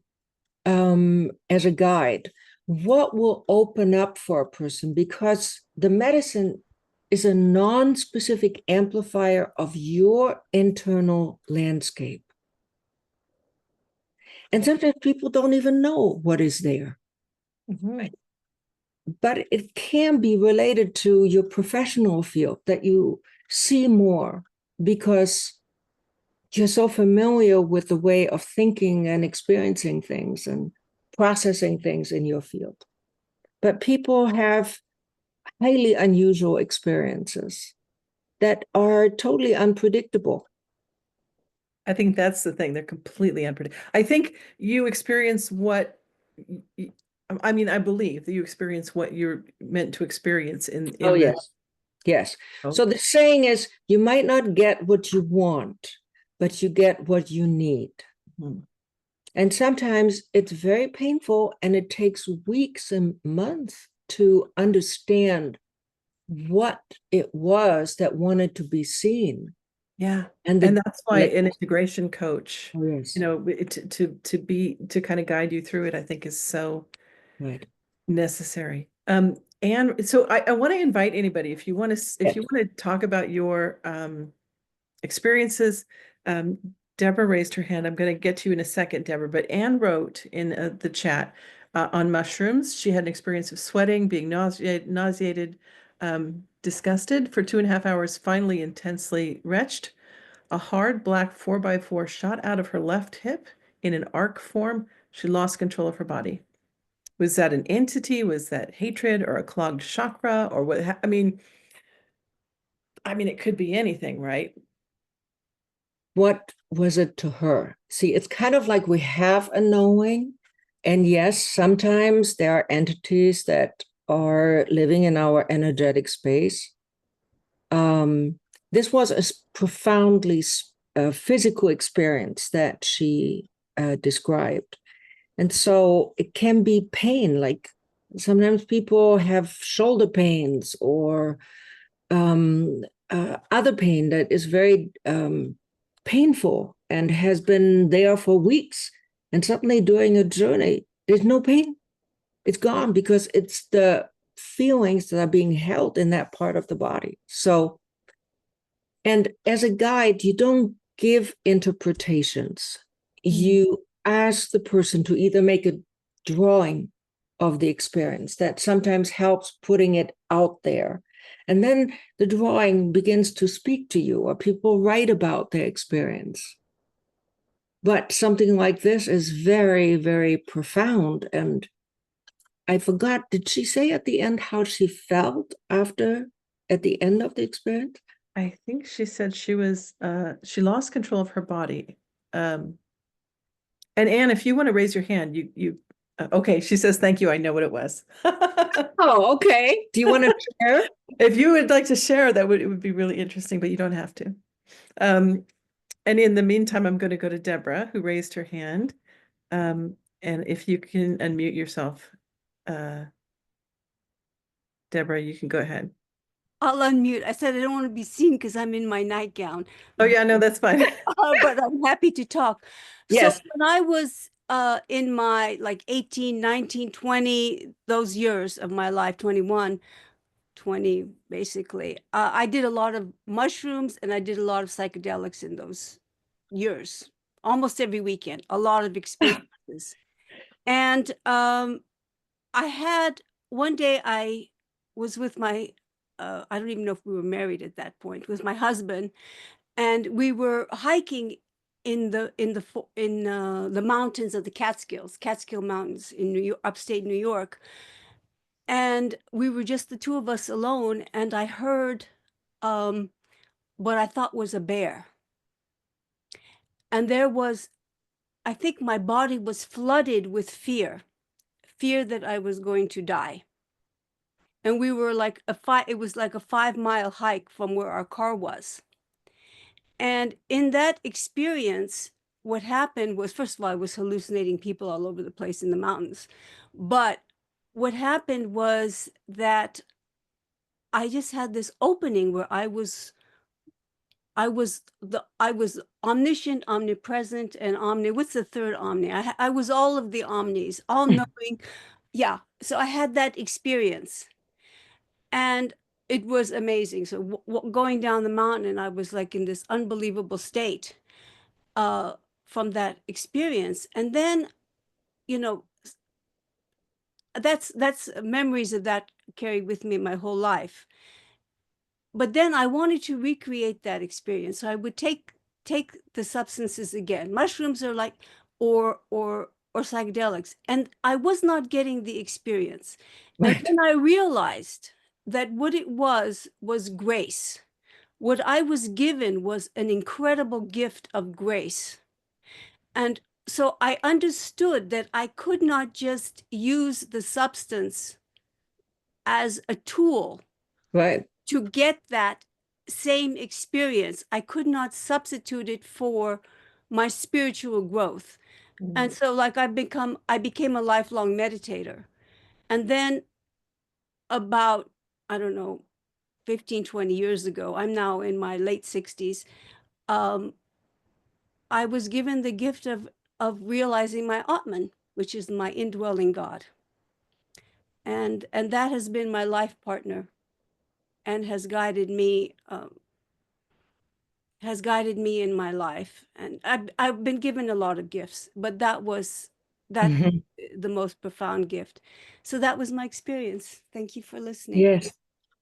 as a guide, what will open up for a person, because the medicine is a non-specific amplifier of your internal landscape. And sometimes people don't even know what is there, Mhm. but it can be related to your professional field that you see more because you're so familiar with the way of thinking and experiencing things and processing things in your field. But people have highly unusual experiences that are totally unpredictable. I think that's the thing. They're completely unpredictable. I think you experience what, I mean, I believe that you experience what you're meant to experience Oh, in the. yes. Yes. Oh, So the saying is, you might not get what you want, but you get what you need. mhm. And sometimes it's very painful and it takes weeks and months to understand what it was that wanted to be seen. Yeah. And And the that's why like, an integration coach, oh, yes, to kind of guide you through it, I think is so right. necessary. And so I want to invite anybody, if Yes. you want to talk about your experiences. Deborah raised her hand. I'm going to get to you in a second, Deborah, but Anne wrote in the chat on mushrooms. She had an experience of sweating, being nauseated, disgusted for 2.5 hours, finally intensely retched. A hard black 4x4 shot out of her left hip in an arc form. She lost control of her body. Was that an entity? Was that hatred or a clogged chakra or what? I mean, it could be anything, right? What was it to her? See, it's kind of like we have a knowing. And yes, sometimes there are entities that are living in our energetic space. Um, this was a profoundly physical experience that she described. And so it can be pain, like sometimes people have shoulder pains or other pain that is very painful and has been there for weeks. And suddenly during a journey, there's no pain. It's gone because it's the feelings that are being held in that part of the body. So, and as a guide, you don't give interpretations. Mm. You ask the person to either make a drawing of the experience that sometimes helps putting it out there. And then the drawing begins to speak to you, or people write about their experience. But something like this is very, very profound. And I forgot, did she say at the end how she felt after, at the end of the experience? I think she said she lost control of her body. Um, and Anne, if you want to raise your hand, okay, she says thank you. I know what it was. Oh, okay. Do you want to share? If you would like to share, it would be really interesting, but you don't have to. Um, and in the meantime, I'm going to go to Deborah, who raised her hand. And if you can unmute yourself, uh, Deborah, you can go ahead. I'll unmute. I said I don't want to be seen because I'm in my nightgown. Oh yeah, no, that's fine. But I'm happy to talk. Yes. So when I was in my like 18, 19, 20, those years of my life, 21, 20 basically, I did a lot of mushrooms and I did a lot of psychedelics in those years, almost every weekend, a lot of experiences. And I had one day I was with my I don't even know if we were married at that point, with my husband, and we were hiking in the mountains of the Catskill Mountains in New York, upstate New York, and we were just the two of us alone, and I heard um, what I thought was a bear, and there was, I think my body was flooded with fear that I was going to die. And we were like it was like a 5 mile hike from where our car was. And in that experience, what happened was, first of all, I was hallucinating people all over the place in the mountains. But what happened was that I just had this opening where I was omniscient, omnipresent, and what's the third omni? I was all of the omnis, all knowing. Yeah. So I had that experience. And it was amazing. So going down the mountain, and I was like in this unbelievable state uh, from that experience. And then, you know, that's memories of that carried with me my whole life. But then I wanted to recreate that experience. So I would take the substances again. Mushrooms are like, or psychedelics, and I was not getting the experience. And Right. then I realized that what it was grace. what I was given was an incredible gift of grace. And so I understood that I could not just use the substance as a tool Right. to get that same experience. I could not substitute it for my spiritual growth. And so like I became a lifelong meditator. And then about, I don't know, 15, 20 years ago, I'm now in my late 60s, I was given the gift of realizing my Atman, which is my indwelling God. And that has been my life partner and has guided me in my life. And I've been given a lot of gifts, but that Mhm. the most profound gift. So that was my experience. Thank you for listening. Yes.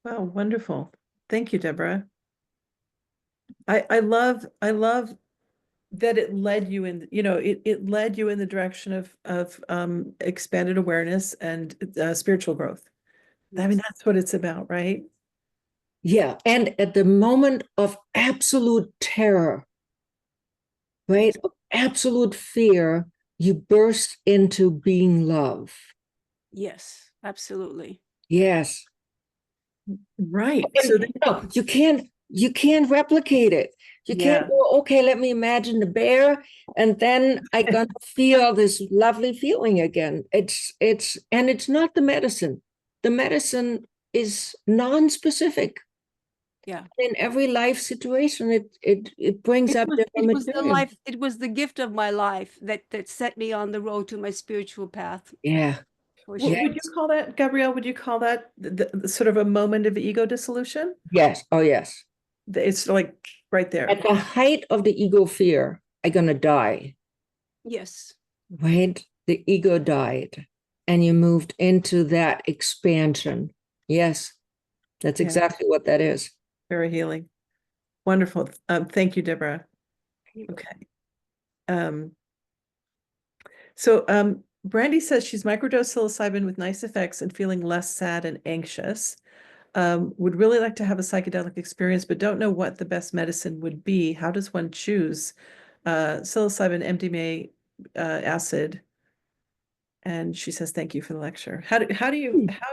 Wow, wonderful. Thank you, Deborah. I love that it led you in, it led you in the direction of expanded awareness and spiritual growth. I mean, that's what it's about, right? Yeah. And at the moment of absolute terror, right? Of absolute fear, you burst into being love. Yes, absolutely. Yes. Right. And So no, you can't replicate it. You can't Yeah. go, okay, let me imagine the bear, and then I gonna feel this lovely feeling again. And it's not the medicine. The medicine is non-specific. Yeah. In every life situation, it brings up different material. It was the gift of my life that set me on the road to my spiritual path. Yeah. For Yeah. sure. Would you call that, Gabrielle, would you call that the sort of a moment of ego dissolution? Yes. Oh, yes. It's like right there. At the height of the ego fear, I'm gonna die. Yes. Right? The ego died, and you moved into that expansion. Yes, that's Yeah. exactly what that is. Very healing. Wonderful. Thank you, Deborah. Okay. Brandy says she's microdosed psilocybin with nice effects and feeling less sad and anxious. Would really like to have a psychedelic experience, but don't know what the best medicine would be. How does one choose? Psilocybin, MDMA, acid. And she says, thank you for the lecture. How do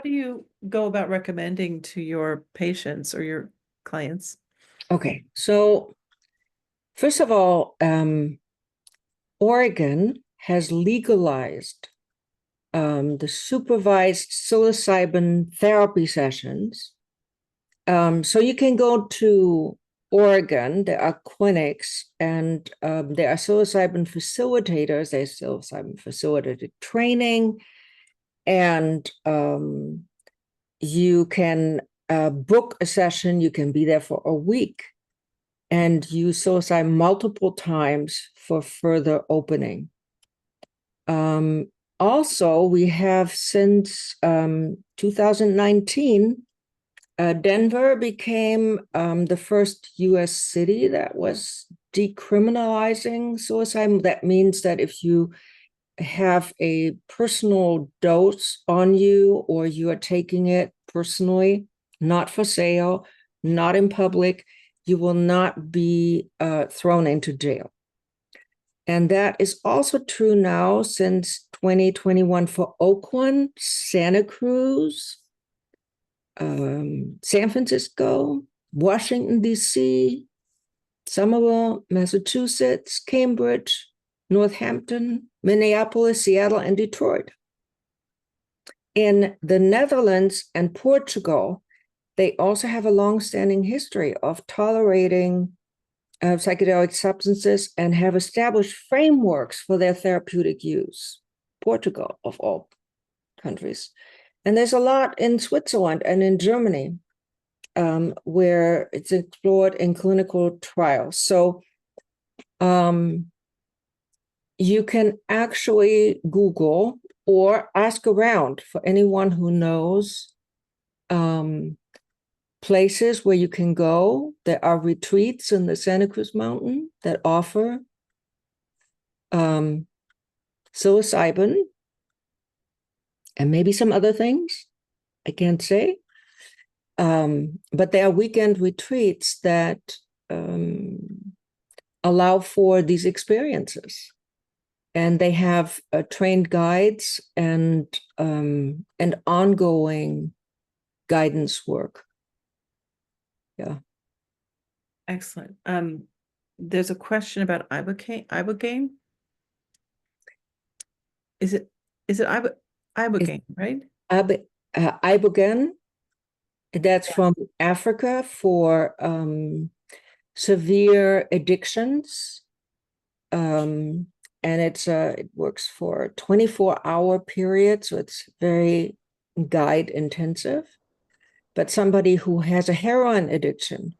you go about recommending to your patients or your clients? Okay, so first of all, Oregon has legalized the supervised psilocybin therapy sessions. So you can go to Oregon, there are clinics, and there are psilocybin facilitators. There's psilocybin facilitated training, and you can book a session. You can be there for a week and use psilocybin multiple times for further opening. Also, we have since 2019, Denver became the first US city that was decriminalizing psilocybin. That means that if you have a personal dose on you or you are taking it personally, not for sale, not in public, you will not be thrown into jail. And that is also true now since 2021 for Oakland, Santa Cruz, San Francisco, Washington, D.C., Somerville, Massachusetts, Cambridge, Northampton, Minneapolis, Seattle, and Detroit. In the Netherlands and Portugal, they also have a long-standing history of tolerating psychedelic substances and have established frameworks for their therapeutic use. Portugal, of all countries. And there's a lot in Switzerland and in Germany where it's explored in clinical trials. So you can actually Google or ask around for anyone who knows places where you can go. There are retreats in the Santa Cruz Mountain that offer psilocybin and maybe some other things I can't say. but there are weekend retreats that allow for these experiences. And they have trained guides and ongoing guidance work. Yeah. Excellent. There's a question about ibogaine. Is it ibogaine, right? Ibogaine. That's from Africa for severe addictions. And it works for a 24-hour period, so it's very guide intensive. But somebody who has a heroin addiction,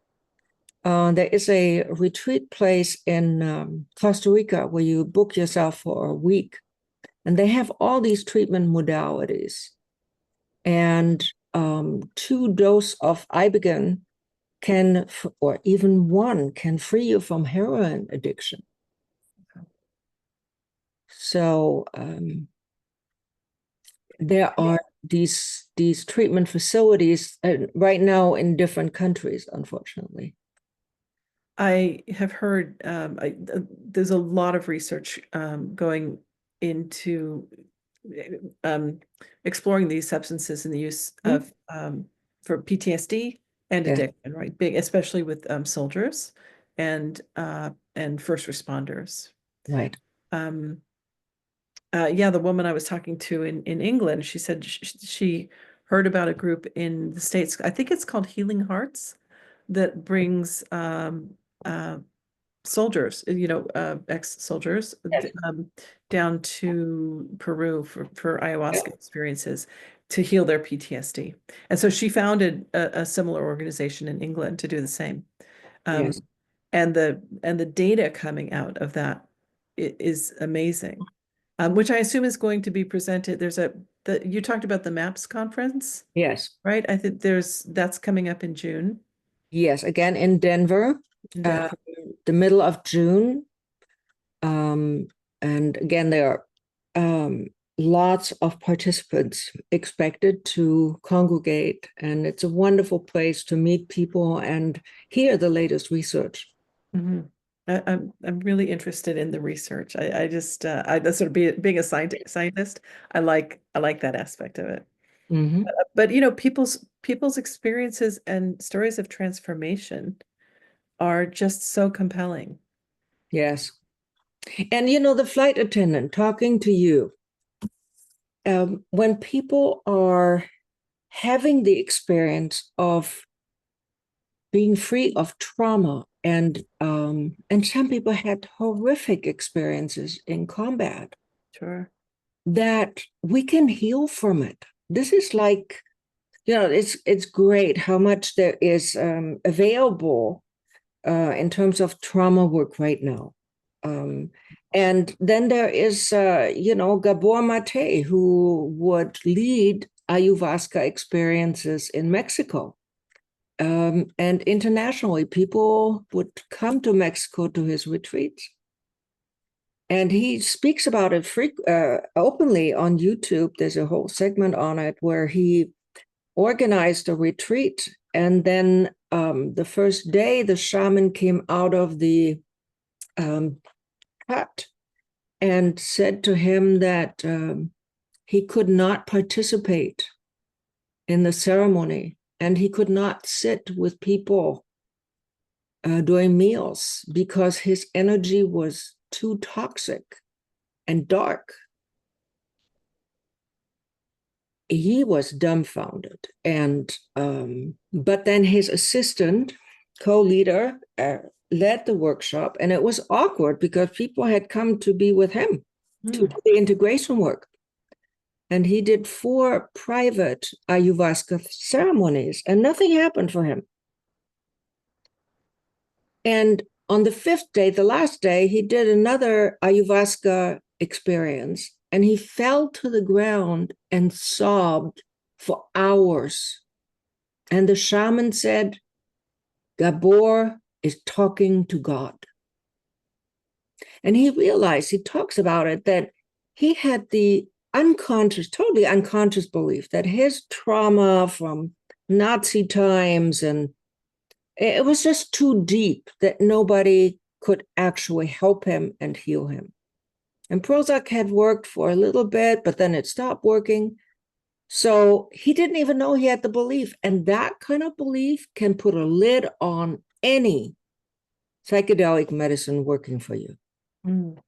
there is a retreat place in Costa Rica where you book yourself for a week, and they have all these treatment modalities. And 2 doses of ibogaine can, or even 1, can free you from heroin addiction. So there are these treatment facilities right now in different countries, unfortunately. I have heard there's a lot of research going into exploring these substances and the use of for PTSD and addiction, right? Big, especially with soldiers and first responders. Right. The woman I was talking to in England, she said she heard about a group in the States. I think it's called Healing Hearts, that brings soldiers, ex-soldiers, down to Peru for ayahuasca experiences to heal their PTSD. And so she founded a similar organization in England to do the same. Yes. And the data coming out of that is amazing. Which I assume is going to be presented. You talked about the MAPS conference. Yes. Right. I think that's coming up in June. Yes, again in Denver, the middle of June. And again, there are lots of participants expected to congregate, and it's a wonderful place to meet people and hear the latest research. Mm-hmm. I'm really interested in the research. I just sort of being a scientist, I like that aspect of it. Mm-hmm. But people's experiences and stories of transformation are just so compelling. Yes. And the flight attendant talking to you, when people are having the experience of being free of trauma, and some people had horrific experiences in combat. Sure. That we can heal from it. This is like, it's great how much there is available in terms of trauma work right now. And then there is, Gabor Mate, who would lead ayahuasca experiences in Mexico. And internationally, people would come to Mexico to his retreats. And he speaks about it openly on YouTube. There's a whole segment on it where he organized a retreat. And then the first day, the shaman came out of the hut and said to him that he could not participate in the ceremony, and he could not sit with people during meals because his energy was too toxic and dark. He was dumbfounded, and but then his assistant, co-leader, led the workshop, and it was awkward because people had come to be with him to do the integration work. And he did 4 private ayahuasca ceremonies, and nothing happened for him. And on the 5th day, the last day, he did another ayahuasca experience, and he fell to the ground and sobbed for hours. And the shaman said, Gabor is talking to God. And he realized, he talks about it, that he had the totally unconscious belief that his trauma from Nazi times, and it was just too deep that nobody could actually help him and heal him. And Prozac had worked for a little bit, but then it stopped working. So he didn't even know he had the belief. And that kind of belief can put a lid on any psychedelic medicine working for you. Mm.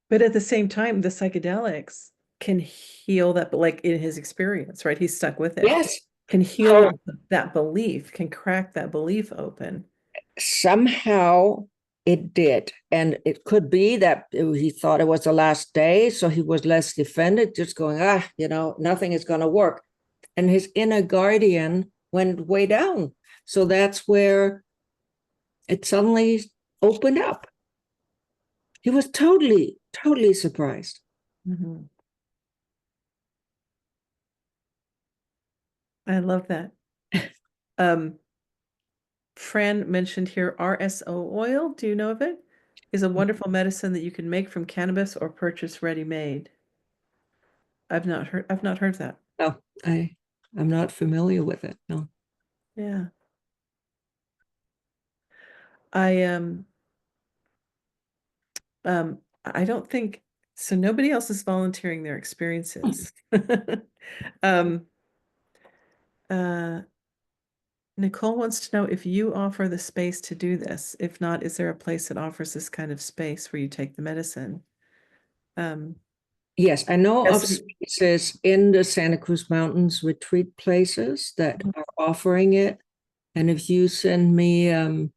But at the same time, the psychedelics can heal that, but like in his experience, right? He's stuck with it. Yes. Can heal that belief, can crack that belief open. Somehow it did. And it could be that he thought it was the last day, so he was less defended, just going, nothing is going to work. And his inner guardian went way down. So that's where it suddenly opened up. He was totally, totally surprised. Mm-hmm. I love that. Fran mentioned here RSO oil. Do you know of it? Is a wonderful medicine that you can make from cannabis or purchase ready-made. I've not heard that. No, I'm not familiar with it. No. Yeah. I don't think so. Nobody else is volunteering their experiences. Nicole wants to know if you offer the space to do this. If not, is there a place that offers this kind of space where you take the medicine? Yes, I know of Yes. spaces in the Santa Cruz Mountains retreat places that are offering it. And if you send me a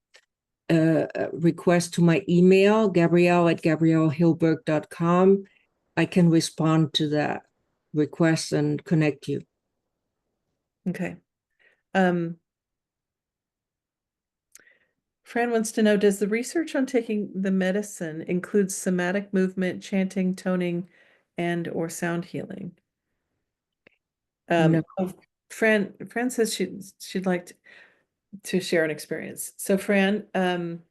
request to my email, Gabriele@GabrieleHilberg.com, I can respond to that request and connect you. Okay. Fran wants to know, does the research on taking the medicine include somatic movement, chanting, toning, and or sound healing? No. Fran says she'd like to share an experience. So Fran, I'm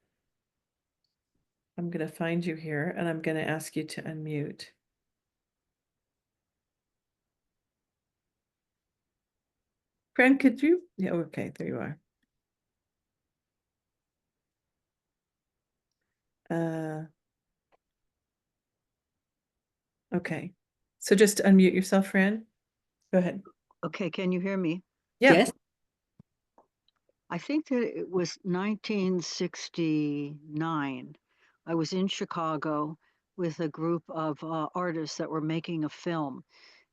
going to find you here and I'm going to ask you to unmute. Fran, could you? Yeah, okay, there you are. Okay, so just unmute yourself, Fran. Go ahead. Okay, can you hear me? Yeah. Yes. I think that it was 1969. I was in Chicago with a group of artists that were making a film.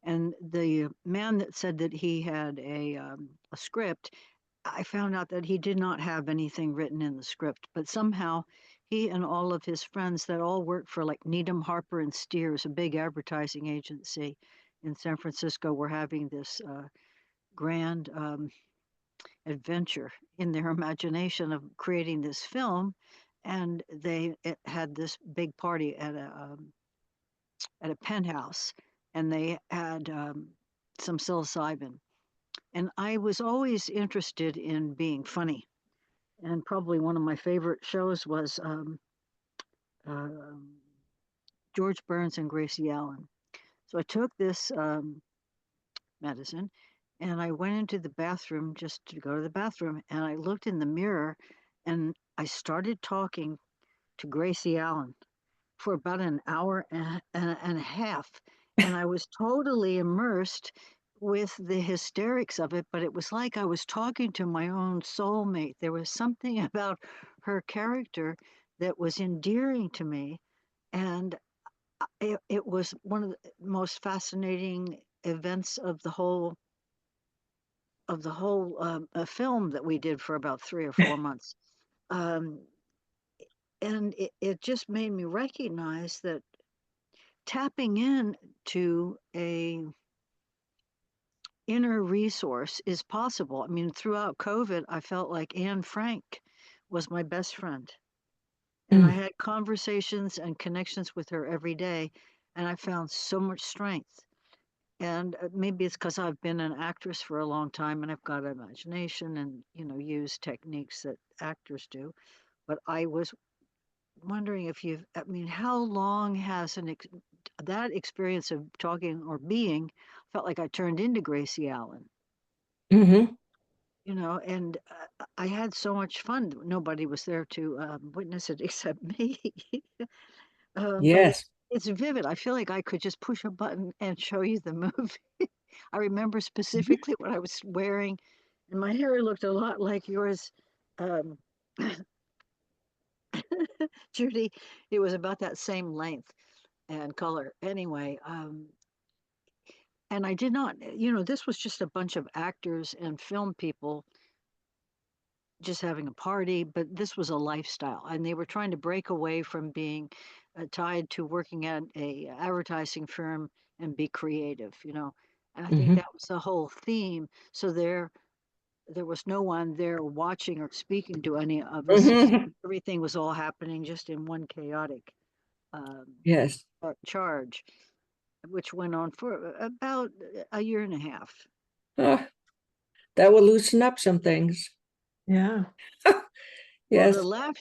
And the man that said that he had a script, I found out that he did not have anything written in the script, but somehow he and all of his friends that all worked for like Needham, Harper and Steers, a big advertising agency in San Francisco, were having this grand adventure in their imagination of creating this film, and they had this big party at a penthouse, and they had some psilocybin. And I was always interested in being funny, and probably one of my favorite shows was uh, George Burns and Gracie Allen. So I took this medicine, and I went into the bathroom just to go to the bathroom, and I looked in the mirror, and I started talking to Gracie Allen for about an hour and a half, and I was totally immersed with the hysterics of it, but it was like I was talking to my own soulmate. There was something about her character that was endearing to me, and it was one of the most fascinating events of the whole film that we did for about 3 or 4 months. Um, and it just made me recognize that tapping in to a inner resource is possible. I mean, throughout COVID, I felt like Anne Frank was my best friend. And I had conversations and connections with her every day, and I found so much strength. And maybe it's because I've been an actress for a long time and I've got imagination and, use techniques that actors do. But I was wondering if how long has that experience of talking or being felt like I turned into Gracie Allen. Mm-hmm. You know, and I had so much fun. Nobody was there to witness it except me. But Yes. it's vivid. I feel like I could just push a button and show you the movie. I remember specifically what I was wearing, and my hair looked a lot like yours, um, Judy. It was about that same length and color. Anyway, and I did not, you know, this was just a bunch of actors and film people just having a party, but this was a lifestyle, and they were trying to break away from being tied to working at a advertising firm and be creative, you know. And I think Mm-hmm. that was the whole theme. So there was no one there watching or speaking to any of us. Mm-hmm. Everything was all happening just in one chaotic um, Yes. charge, which went on for about a year and a half. Oh, that will loosen up some things. Yeah. Well, Yes.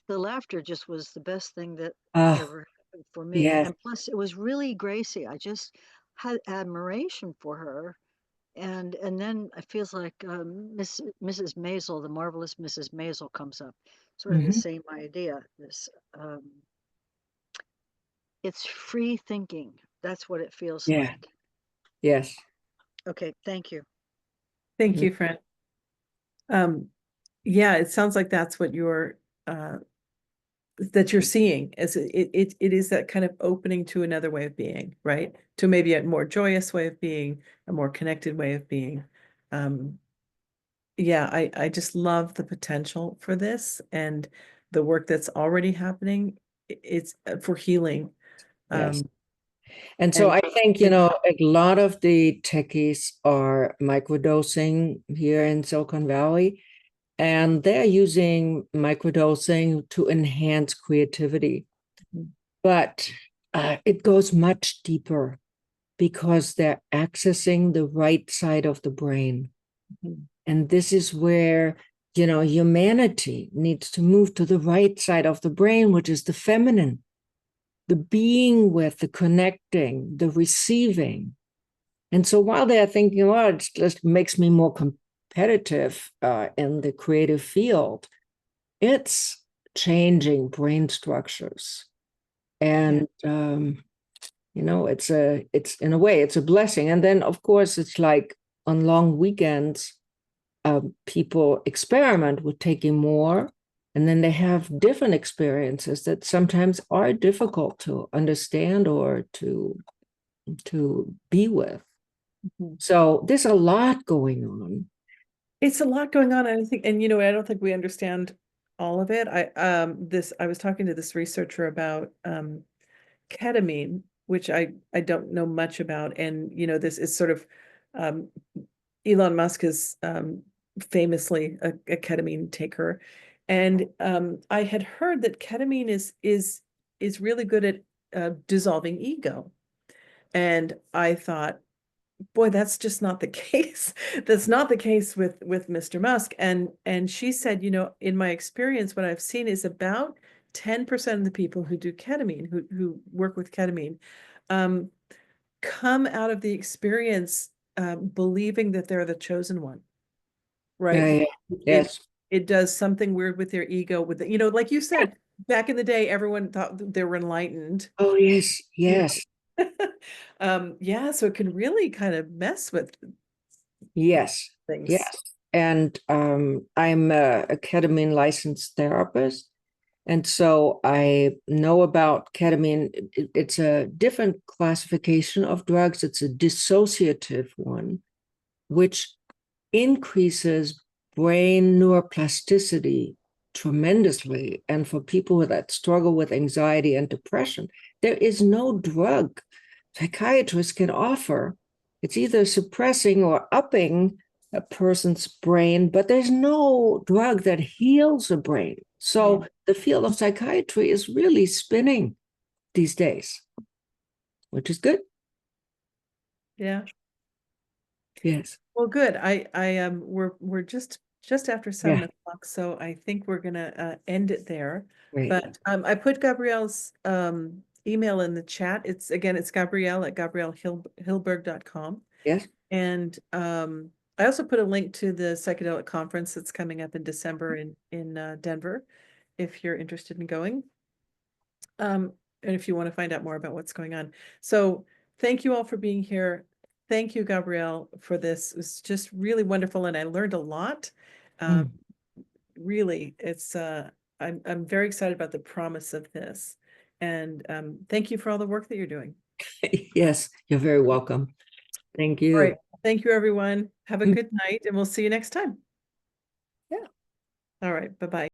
the laughter just was the best thing that Oh, ever happened for me. yes. And plus, it was really Gracie. I just had admiration for her. And then it feels like Mrs. Maisel, the marvelous Mrs. Maisel, comes up. Sort of the Mm-hmm. same idea. This it's free thinking. That's what it feels Yeah. like. Yes. Okay, thank you. Thank Mhm. you, Fran. Yeah, it sounds like that's what you're seeing as it is that kind of opening to another way of being, right? To maybe a more joyous way of being, a more connected way of being. Yeah, I just love the potential for this and the work that's already happening. It's for healing. Yes. Um, And so and I think, you know, a lot of the techies are microdosing here in Silicon Valley, and they're using microdosing to enhance creativity. Mhm. But it goes much deeper because they're accessing the right side of the brain. Mhm. And this is where, you know, humanity needs to move to the right side of the brain, which is the feminine, the being with, the connecting, the receiving. And so while they're thinking, well, it just makes me more competitive in the creative field, it's changing brain structures. And you know, it's in a way, it's a blessing. And then of course it's like on long weekends, people experiment with taking more, and then they have different experiences that sometimes are difficult to understand or to be with. Mhm. So there's a lot going on. It's a lot going on, and I think, and you know, I don't think we understand all of it. I was talking to this researcher about ketamine, which I don't know much about, and you know, this is sort of um, Elon Musk is famously a ketamine taker, and I had heard that ketamine is really good at dissolving ego, and I thought, boy, that's just not the case. That's not the case with Mr. Musk. And she said, you know, in my experience, what I've seen is about 10% of the people who do ketamine, who work with ketamine, um, come out of the experience believing that they're the chosen one, right? Yeah, It yes, it does something weird with their ego, with the, you know, like you said, back in the day, everyone thought that they were enlightened. oh yes, You yes, know? Yeah, so it can really kind of mess with yes, things. yes. And I'm a ketamine licensed therapist. And so I know about ketamine. It's a different classification of drugs. It's a dissociative one, which increases brain neuroplasticity tremendously. And for people that struggle with anxiety and depression, there is no drug psychiatrists can offer. It's either suppressing or upping a person's brain, but there's no drug that heals the brain. So the field of psychiatry is really spinning these days, which is good. Yeah. Yes. Well, good. We're just after 7 o'clock, so I think we're gonna end it there. Great. But I put Gabrielle's email in the chat. It's Gabrielle at gabriellehilberg.com. Yes. And I also put a link to the psychedelic conference that's coming up in December in Denver, if you're interested in going. And if you want to find out more about what's going on. So thank you all for being here. Thank you, Gabriele, for this. It was just really wonderful, and I learned a lot. Really, it's I'm very excited about the promise of this. And thank you for all the work that you're doing. Yes, you're very welcome. Thank you. All right. Thank you, everyone. Have a good night, and we'll see you next time. Yeah. All right. Bye-bye.